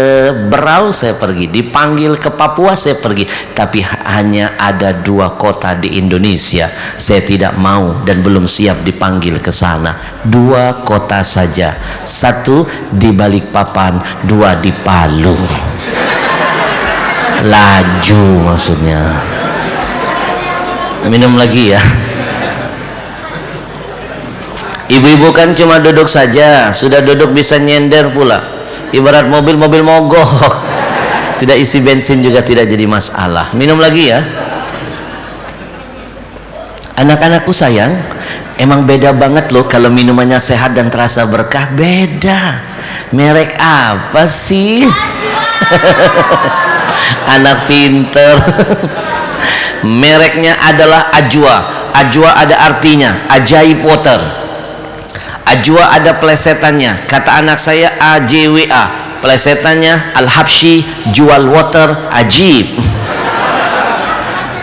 Berau, saya pergi. Dipanggil ke Papua, saya pergi. Tapi hanya ada 2 kota di Indonesia saya tidak mau dan belum siap dipanggil ke sana. 2 kota saja. 1 di Balikpapan, 2 di Palu. Laju maksudnya. Minum lagi ya. Ibu-ibu kan cuma duduk saja, sudah duduk bisa nyender pula. Ibarat mobil mogok, tidak isi bensin juga tidak jadi masalah. Minum lagi ya. Anak-anakku sayang, emang beda banget loh kalau minumannya sehat dan terasa berkah. Beda. Merek apa sih? Anak pinter. Mereknya adalah Ajwa. Ajwa ada artinya ajaib water. Ajwa ada plesetannya, kata anak saya AJWA, plesetannya Al-Habsyi, jual water ajib.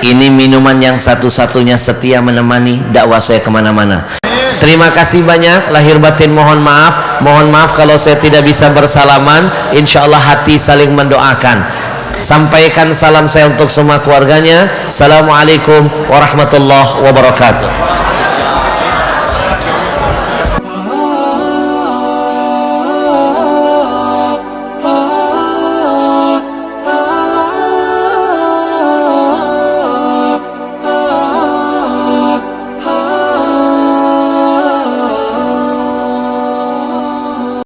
Ini minuman yang satu-satunya setia menemani dakwah saya kemana-mana. Terima kasih banyak, lahir batin mohon maaf kalau saya tidak bisa bersalaman. Insya Allah hati saling mendoakan. Sampaikan salam saya untuk semua keluarganya. Assalamualaikum warahmatullahi wabarakatuh.